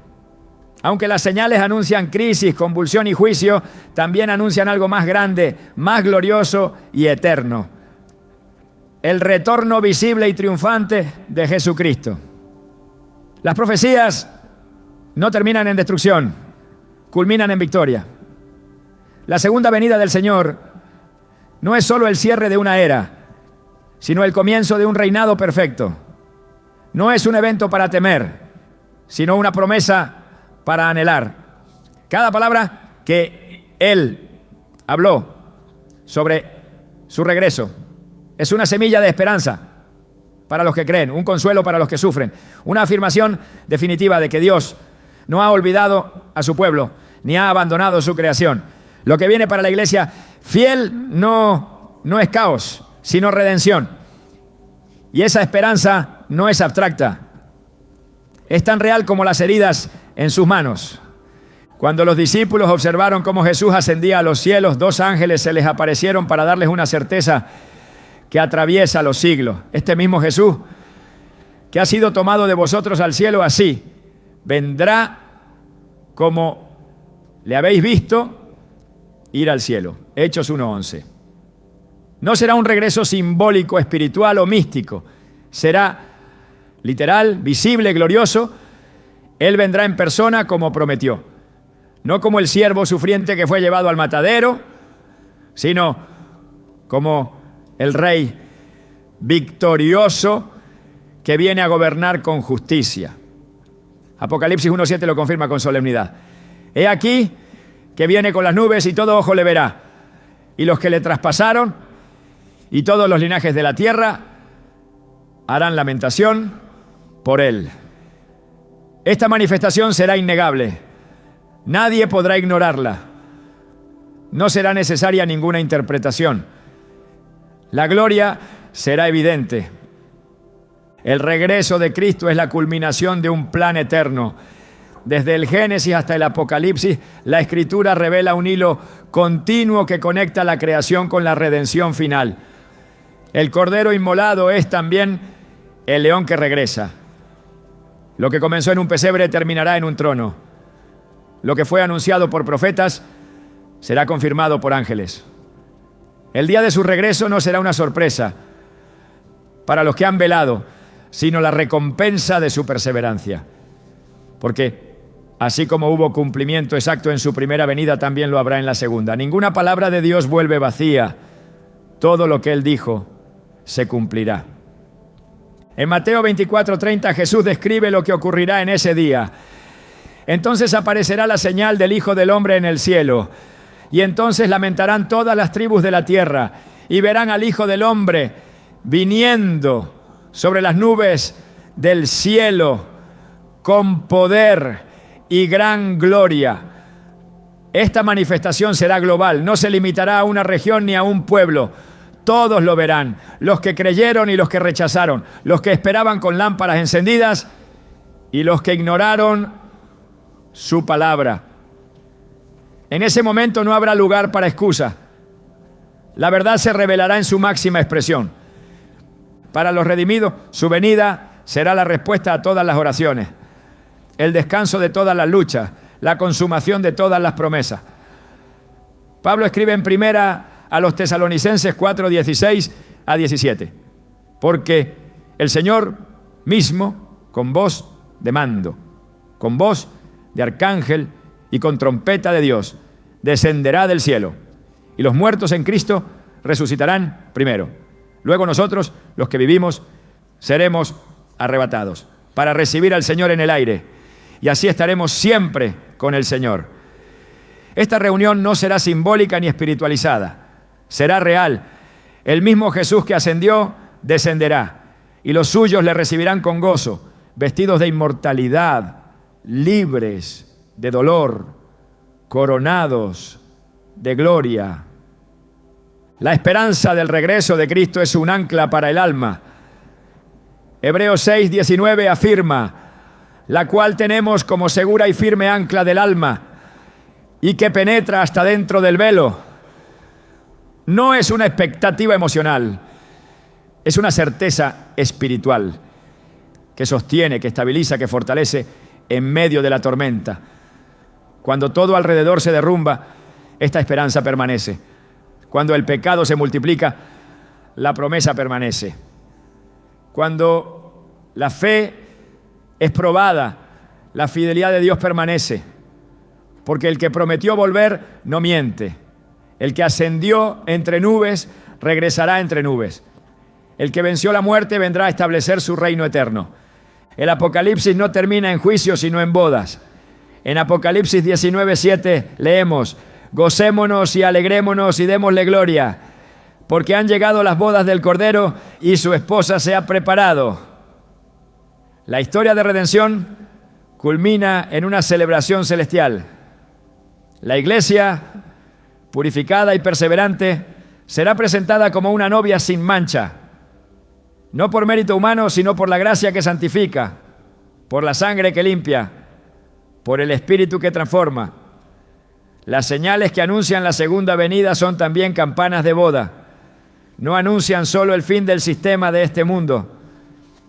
Aunque las señales anuncian crisis, convulsión y juicio, también anuncian algo más grande, más glorioso y eterno: el retorno visible y triunfante de Jesucristo. Las profecías no terminan en destrucción, culminan en victoria. La segunda venida del Señor no es solo el cierre de una era, sino el comienzo de un reinado perfecto. No es un evento para temer, sino una promesa para anhelar. Cada palabra que Él habló sobre su regreso es una semilla de esperanza para los que creen, un consuelo para los que sufren, una afirmación definitiva de que Dios no ha olvidado a su pueblo, ni ha abandonado su creación. Lo que viene para la iglesia fiel no es caos, sino redención. Y esa esperanza no es abstracta. Es tan real como las heridas en sus manos. Cuando los discípulos observaron cómo Jesús ascendía a los cielos, 2 ángeles se les aparecieron para darles una certeza que atraviesa los siglos. Este mismo Jesús, que ha sido tomado de vosotros al cielo, así vendrá como le habéis visto ir al cielo. Hechos 1:11. No será un regreso simbólico, espiritual o místico. Será literal, visible, glorioso. Él vendrá en persona como prometió. No como el siervo sufriente que fue llevado al matadero, sino como el rey victorioso que viene a gobernar con justicia. Apocalipsis 1:7 lo confirma con solemnidad. He aquí que viene con las nubes y todo ojo le verá, y los que le traspasaron y todos los linajes de la tierra harán lamentación por él. Esta manifestación será innegable. Nadie podrá ignorarla. No será necesaria ninguna interpretación. La gloria será evidente. El regreso de Cristo es la culminación de un plan eterno. Desde el Génesis hasta el Apocalipsis, la Escritura revela un hilo continuo que conecta la creación con la redención final. El Cordero inmolado es también el león que regresa. Lo que comenzó en un pesebre terminará en un trono. Lo que fue anunciado por profetas será confirmado por ángeles. El día de su regreso no será una sorpresa para los que han velado, sino la recompensa de su perseverancia. Porque así como hubo cumplimiento exacto en su primera venida, también lo habrá en la segunda. Ninguna palabra de Dios vuelve vacía. Todo lo que Él dijo se cumplirá. En Mateo 24:30 Jesús describe lo que ocurrirá en ese día. Entonces aparecerá la señal del Hijo del Hombre en el cielo, y entonces lamentarán todas las tribus de la tierra, y verán al Hijo del Hombre viniendo sobre las nubes del cielo con poder y gran gloria. Esta manifestación será global, no se limitará a una región ni a un pueblo. Todos lo verán, los que creyeron y los que rechazaron, los que esperaban con lámparas encendidas y los que ignoraron su palabra. En ese momento no habrá lugar para excusa. La verdad se revelará en su máxima expresión. Para los redimidos, su venida será la respuesta a todas las oraciones, el descanso de todas las luchas, la consumación de todas las promesas. Pablo escribe en primera a los Tesalonicenses 4:16-17, porque el Señor mismo, con voz de mando, con voz de arcángel y con trompeta de Dios, descenderá del cielo, y los muertos en Cristo resucitarán primero. Luego nosotros, los que vivimos, seremos arrebatados para recibir al Señor en el aire, y así estaremos siempre con el Señor. Esta reunión no será simbólica ni espiritualizada, será real. El mismo Jesús que ascendió, descenderá, y los suyos le recibirán con gozo, vestidos de inmortalidad, libres de dolor, coronados de gloria. La esperanza del regreso de Cristo es un ancla para el alma. Hebreos 6:19 afirma, la cual tenemos como segura y firme ancla del alma y que penetra hasta dentro del velo. No es una expectativa emocional, es una certeza espiritual que sostiene, que estabiliza, que fortalece en medio de la tormenta. Cuando todo alrededor se derrumba, esta esperanza permanece. Cuando el pecado se multiplica, la promesa permanece. Cuando la fe es probada, la fidelidad de Dios permanece. Porque el que prometió volver no miente. El que ascendió entre nubes, regresará entre nubes. El que venció la muerte vendrá a establecer su reino eterno. El Apocalipsis no termina en juicio, sino en bodas. En Apocalipsis 19:7 leemos, gocémonos y alegrémonos y démosle gloria, porque han llegado las bodas del Cordero y su esposa se ha preparado. La historia de redención culmina en una celebración celestial. La iglesia, purificada y perseverante, será presentada como una novia sin mancha. no por mérito humano, sino por la gracia que santifica, por la sangre que limpia, por el Espíritu que transforma. Las señales que anuncian la segunda venida son también campanas de boda. No anuncian solo el fin del sistema de este mundo,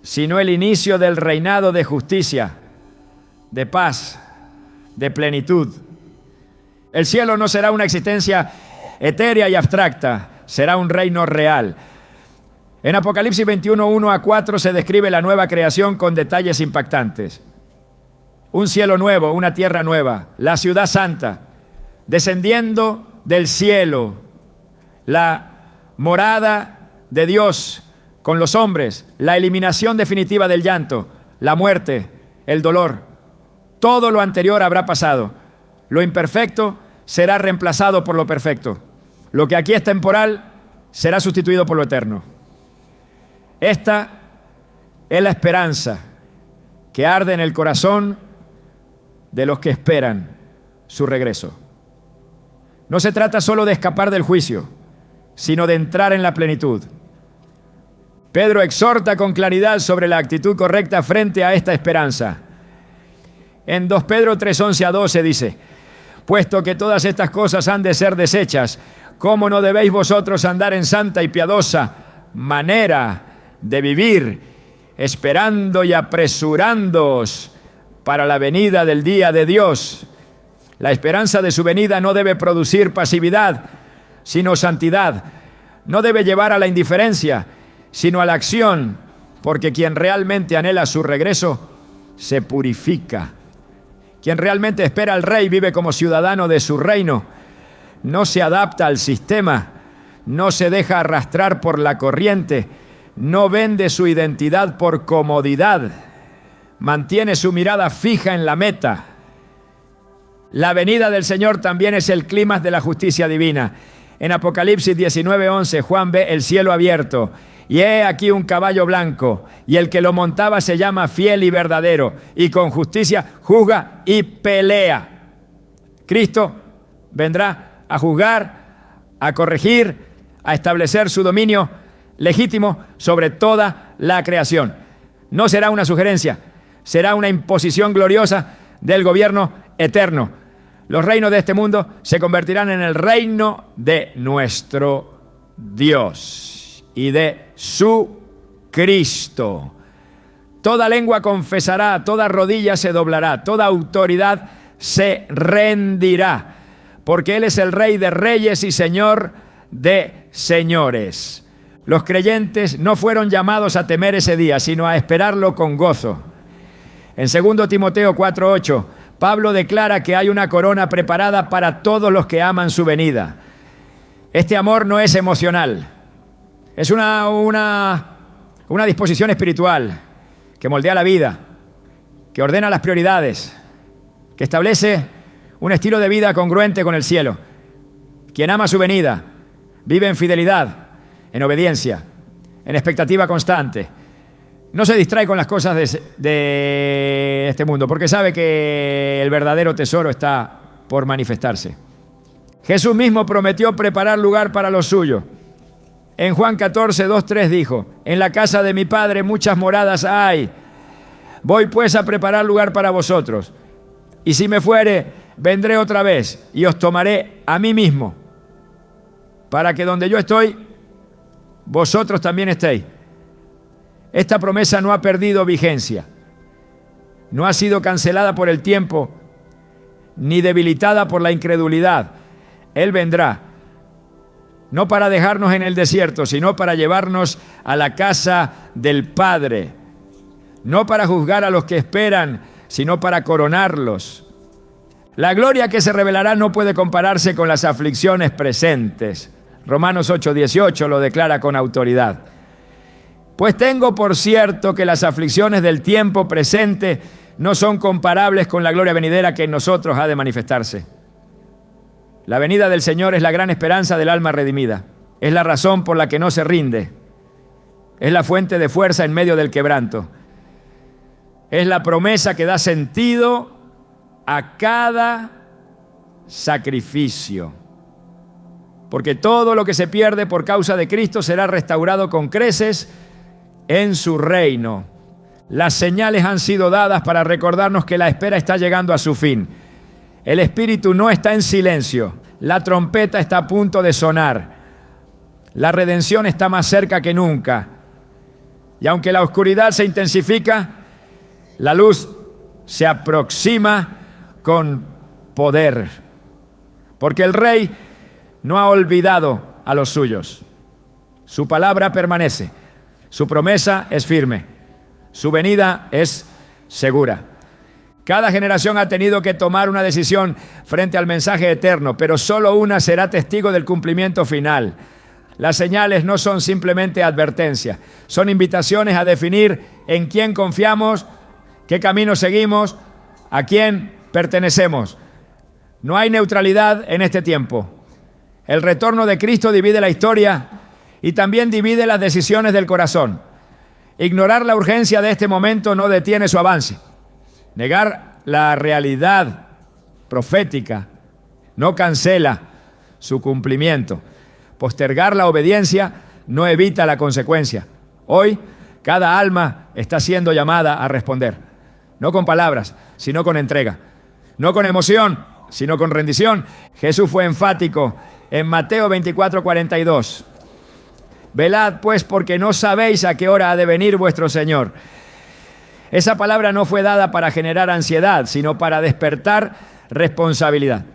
sino el inicio del reinado de justicia, de paz, de plenitud. El cielo no será una existencia etérea y abstracta, será un reino real. En Apocalipsis 21, 1-4 se describe la nueva creación con detalles impactantes. Un cielo nuevo, una tierra nueva, la ciudad santa, descendiendo del cielo, la morada de Dios con los hombres, la eliminación definitiva del llanto, la muerte, el dolor. Todo lo anterior habrá pasado. Lo imperfecto será reemplazado por lo perfecto. Lo que aquí es temporal será sustituido por lo eterno. Esta es la esperanza que arde en el corazón de los que esperan su regreso. No se trata solo de escapar del juicio, sino de entrar en la plenitud. Pedro exhorta con claridad sobre la actitud correcta frente a esta esperanza. En 2 Pedro 3:11-12 dice: puesto que todas estas cosas han de ser deshechas, ¿cómo no debéis vosotros andar en santa y piadosa manera de vivir, esperando y apresurándoos para la venida del día de Dios? La esperanza de su venida no debe producir pasividad, sino santidad. No debe llevar a la indiferencia, sino a la acción, porque quien realmente anhela su regreso se purifica. Quien realmente espera al Rey vive como ciudadano de su reino. No se adapta al sistema, no se deja arrastrar por la corriente, no vende su identidad por comodidad, mantiene su mirada fija en la meta. La venida del Señor también es el clímax de la justicia divina. En Apocalipsis 19:11, Juan ve el cielo abierto, y he aquí un caballo blanco, y el que lo montaba se llama Fiel y Verdadero, y con justicia juzga y pelea. Cristo vendrá a juzgar, a corregir, a establecer su dominio legítimo sobre toda la creación. No será una sugerencia, será una imposición gloriosa del gobierno eterno. Los reinos de este mundo se convertirán en el reino de nuestro Dios y de su Cristo. Toda lengua confesará, toda rodilla se doblará, toda autoridad se rendirá, porque Él es el Rey de reyes y Señor de señores. Los creyentes no fueron llamados a temer ese día, sino a esperarlo con gozo. En 2 Timoteo 4:8, Pablo declara que hay una corona preparada para todos los que aman su venida. Este amor no es emocional, es una disposición espiritual que moldea la vida, que ordena las prioridades, que establece un estilo de vida congruente con el cielo. Quien ama su venida vive en fidelidad, en obediencia, en expectativa constante. No se distrae con las cosas de este mundo, porque sabe que el verdadero tesoro está por manifestarse. Jesús mismo prometió preparar lugar para los suyos. En Juan 14:2-3 dijo: en la casa de mi Padre muchas moradas hay. Voy pues a preparar lugar para vosotros. Y si me fuere, vendré otra vez y os tomaré a mí mismo, para que donde yo estoy, vosotros también estéis. Esta promesa no ha perdido vigencia, no ha sido cancelada por el tiempo, ni debilitada por la incredulidad. Él vendrá, no para dejarnos en el desierto, sino para llevarnos a la casa del Padre, no para juzgar a los que esperan, sino para coronarlos. La gloria que se revelará no puede compararse con las aflicciones presentes. Romanos 8:18 lo declara con autoridad. Pues tengo por cierto que las aflicciones del tiempo presente no son comparables con la gloria venidera que en nosotros ha de manifestarse. La venida del Señor es la gran esperanza del alma redimida. Es la razón por la que no se rinde. Es la fuente de fuerza en medio del quebranto. Es la promesa que da sentido a cada sacrificio. Porque todo lo que se pierde por causa de Cristo será restaurado con creces en su reino. Las señales han sido dadas para recordarnos que la espera está llegando a su fin. El Espíritu no está en silencio. La trompeta está a punto de sonar. La redención está más cerca que nunca. Y aunque la oscuridad se intensifica, la luz se aproxima con poder. Porque el Rey no ha olvidado a los suyos. Su palabra permanece. Su promesa es firme. Su venida es segura. Cada generación ha tenido que tomar una decisión frente al mensaje eterno, pero solo una será testigo del cumplimiento final. Las señales no son simplemente advertencias, son invitaciones a definir en quién confiamos, qué camino seguimos, a quién pertenecemos. No hay neutralidad en este tiempo. El retorno de Cristo divide la historia y también divide las decisiones del corazón. Ignorar la urgencia de este momento no detiene su avance. Negar la realidad profética no cancela su cumplimiento. Postergar la obediencia no evita la consecuencia. Hoy, cada alma está siendo llamada a responder. No con palabras, sino con entrega. No con emoción, sino con rendición. Jesús fue enfático en Mateo 24:42. Velad pues, porque no sabéis a qué hora ha de venir vuestro Señor. Esa palabra no fue dada para generar ansiedad, sino para despertar responsabilidad.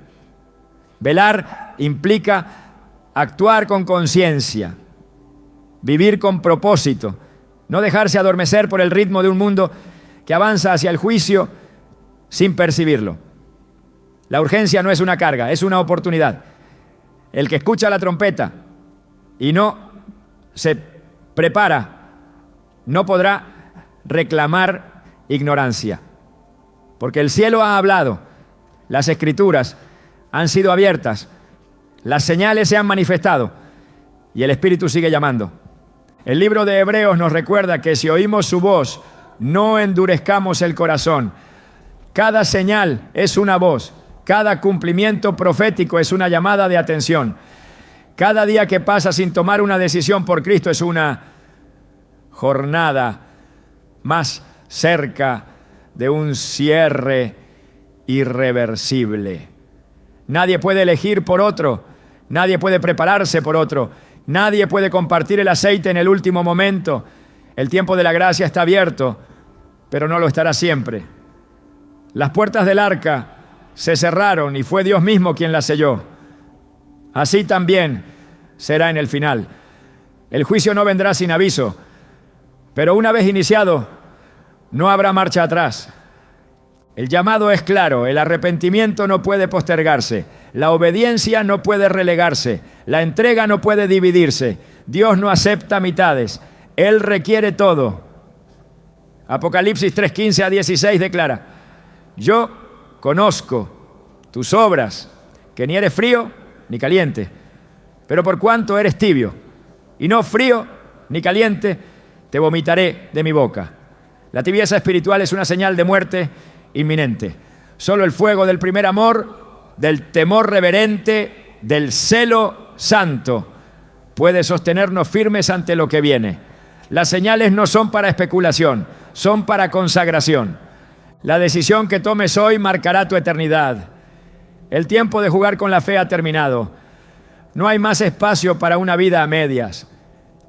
Velar implica actuar con conciencia, vivir con propósito, no dejarse adormecer por el ritmo de un mundo que avanza hacia el juicio sin percibirlo. La urgencia no es una carga, es una oportunidad. El que escucha la trompeta y no se prepara, no podrá reclamar ignorancia. Porque el cielo ha hablado, las escrituras han sido abiertas, las señales se han manifestado y el Espíritu sigue llamando. El libro de Hebreos nos recuerda que si oímos su voz, no endurezcamos el corazón. Cada señal es una voz, cada cumplimiento profético es una llamada de atención. Cada día que pasa sin tomar una decisión por Cristo es una jornada más cerca de un cierre irreversible. Nadie puede elegir por otro, nadie puede prepararse por otro, nadie puede compartir el aceite en el último momento. El tiempo de la gracia está abierto, pero no lo estará siempre. Las puertas del arca se cerraron y fue Dios mismo quien las selló. Así también será en el final. El juicio no vendrá sin aviso, pero una vez iniciado, no habrá marcha atrás. El llamado es claro, el arrepentimiento no puede postergarse, la obediencia no puede relegarse, la entrega no puede dividirse. Dios no acepta mitades, Él requiere todo. Apocalipsis 3:15-16 declara: yo conozco tus obras, que ni eres frío ni caliente, pero por cuanto eres tibio y no frío ni caliente, te vomitaré de mi boca. La tibieza espiritual es una señal de muerte inminente. Solo el fuego del primer amor, del temor reverente, del celo santo, puede sostenernos firmes ante lo que viene. Las señales no son para especulación, son para consagración. La decisión que tomes hoy marcará tu eternidad. El tiempo de jugar con la fe ha terminado. No hay más espacio para una vida a medias.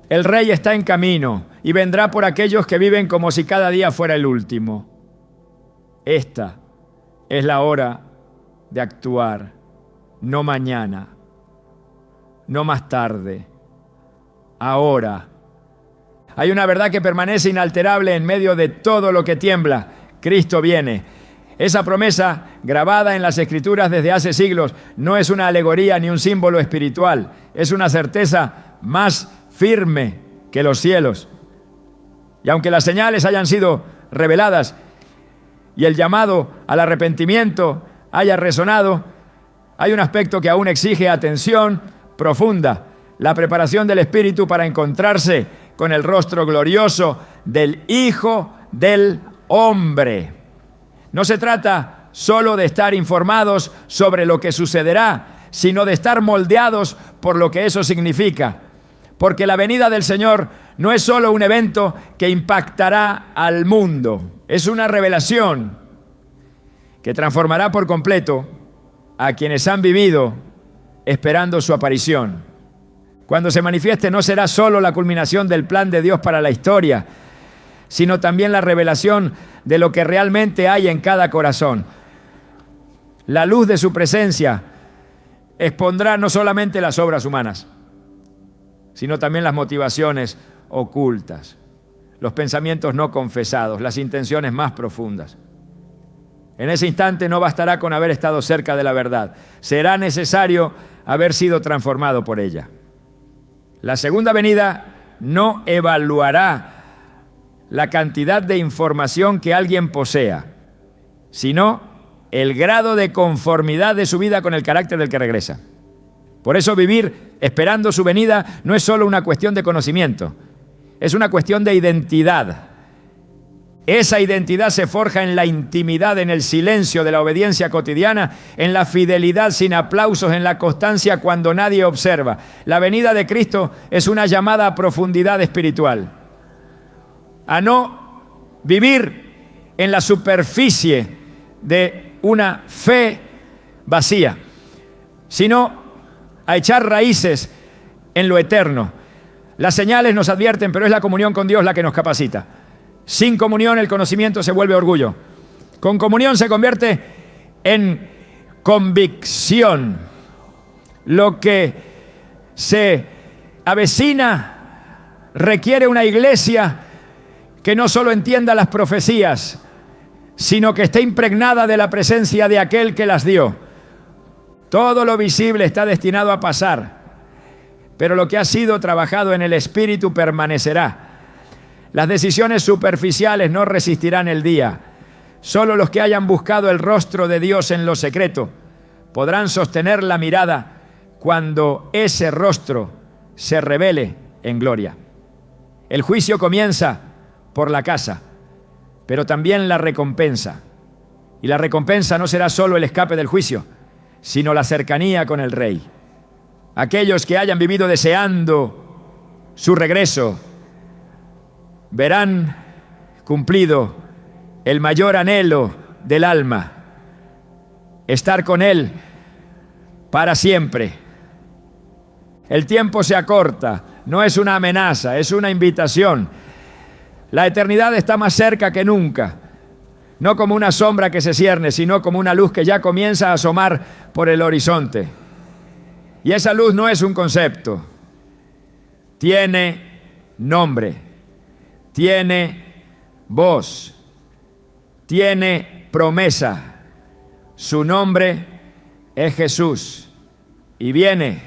El Rey está en camino y vendrá por aquellos que viven como si cada día fuera el último. Esta es la hora de actuar, no mañana, no más tarde, ahora. Hay una verdad que permanece inalterable en medio de todo lo que tiembla. Cristo viene. Esa promesa, grabada en las Escrituras desde hace siglos, no es una alegoría ni un símbolo espiritual. Es una certeza más firme que los cielos. Y aunque las señales hayan sido reveladas y el llamado al arrepentimiento haya resonado, hay un aspecto que aún exige atención profunda: la preparación del Espíritu para encontrarse con el rostro glorioso del Hijo del Hombre. No se trata solo de estar informados sobre lo que sucederá, sino de estar moldeados por lo que eso significa. porque la venida del Señor no es solo un evento que impactará al mundo, es una revelación que transformará por completo a quienes han vivido esperando su aparición. Cuando se manifieste no será solo la culminación del plan de Dios para la historia, sino también la revelación de lo que realmente hay en cada corazón. La luz de su presencia expondrá no solamente las obras humanas, sino también las motivaciones ocultas, los pensamientos no confesados, las intenciones más profundas. En ese instante no bastará con haber estado cerca de la verdad, será necesario haber sido transformado por ella. La segunda venida no evaluará la cantidad de información que alguien posea, sino el grado de conformidad de su vida con el carácter del que regresa. Por eso vivir esperando su venida no es solo una cuestión de conocimiento, es una cuestión de identidad. Esa identidad se forja en la intimidad, en el silencio de la obediencia cotidiana, en la fidelidad sin aplausos, en la constancia cuando nadie observa. La venida de Cristo es una llamada a profundidad espiritual, a no vivir en la superficie de una fe vacía, sino a echar raíces en lo eterno. Las señales nos advierten, pero es la comunión con Dios la que nos capacita. Sin comunión el conocimiento se vuelve orgullo. Con comunión se convierte en convicción. Lo que se avecina requiere una iglesia que no solo entienda las profecías, sino que esté impregnada de la presencia de aquel que las dio. Todo lo visible está destinado a pasar, pero lo que ha sido trabajado en el Espíritu permanecerá. Las decisiones superficiales no resistirán el día. Solo los que hayan buscado el rostro de Dios en lo secreto podrán sostener la mirada cuando ese rostro se revele en gloria. El juicio comienza por la casa, pero también la recompensa. Y la recompensa no será solo el escape del juicio, sino la cercanía con el Rey. Aquellos que hayan vivido deseando su regreso verán cumplido el mayor anhelo del alma, estar con Él para siempre. El tiempo se acorta, no es una amenaza, es una invitación. La eternidad está más cerca que nunca, no como una sombra que se cierne, sino como una luz que ya comienza a asomar por el horizonte. Y esa luz no es un concepto, tiene nombre. Tiene voz, tiene promesa. Su nombre es Jesús y viene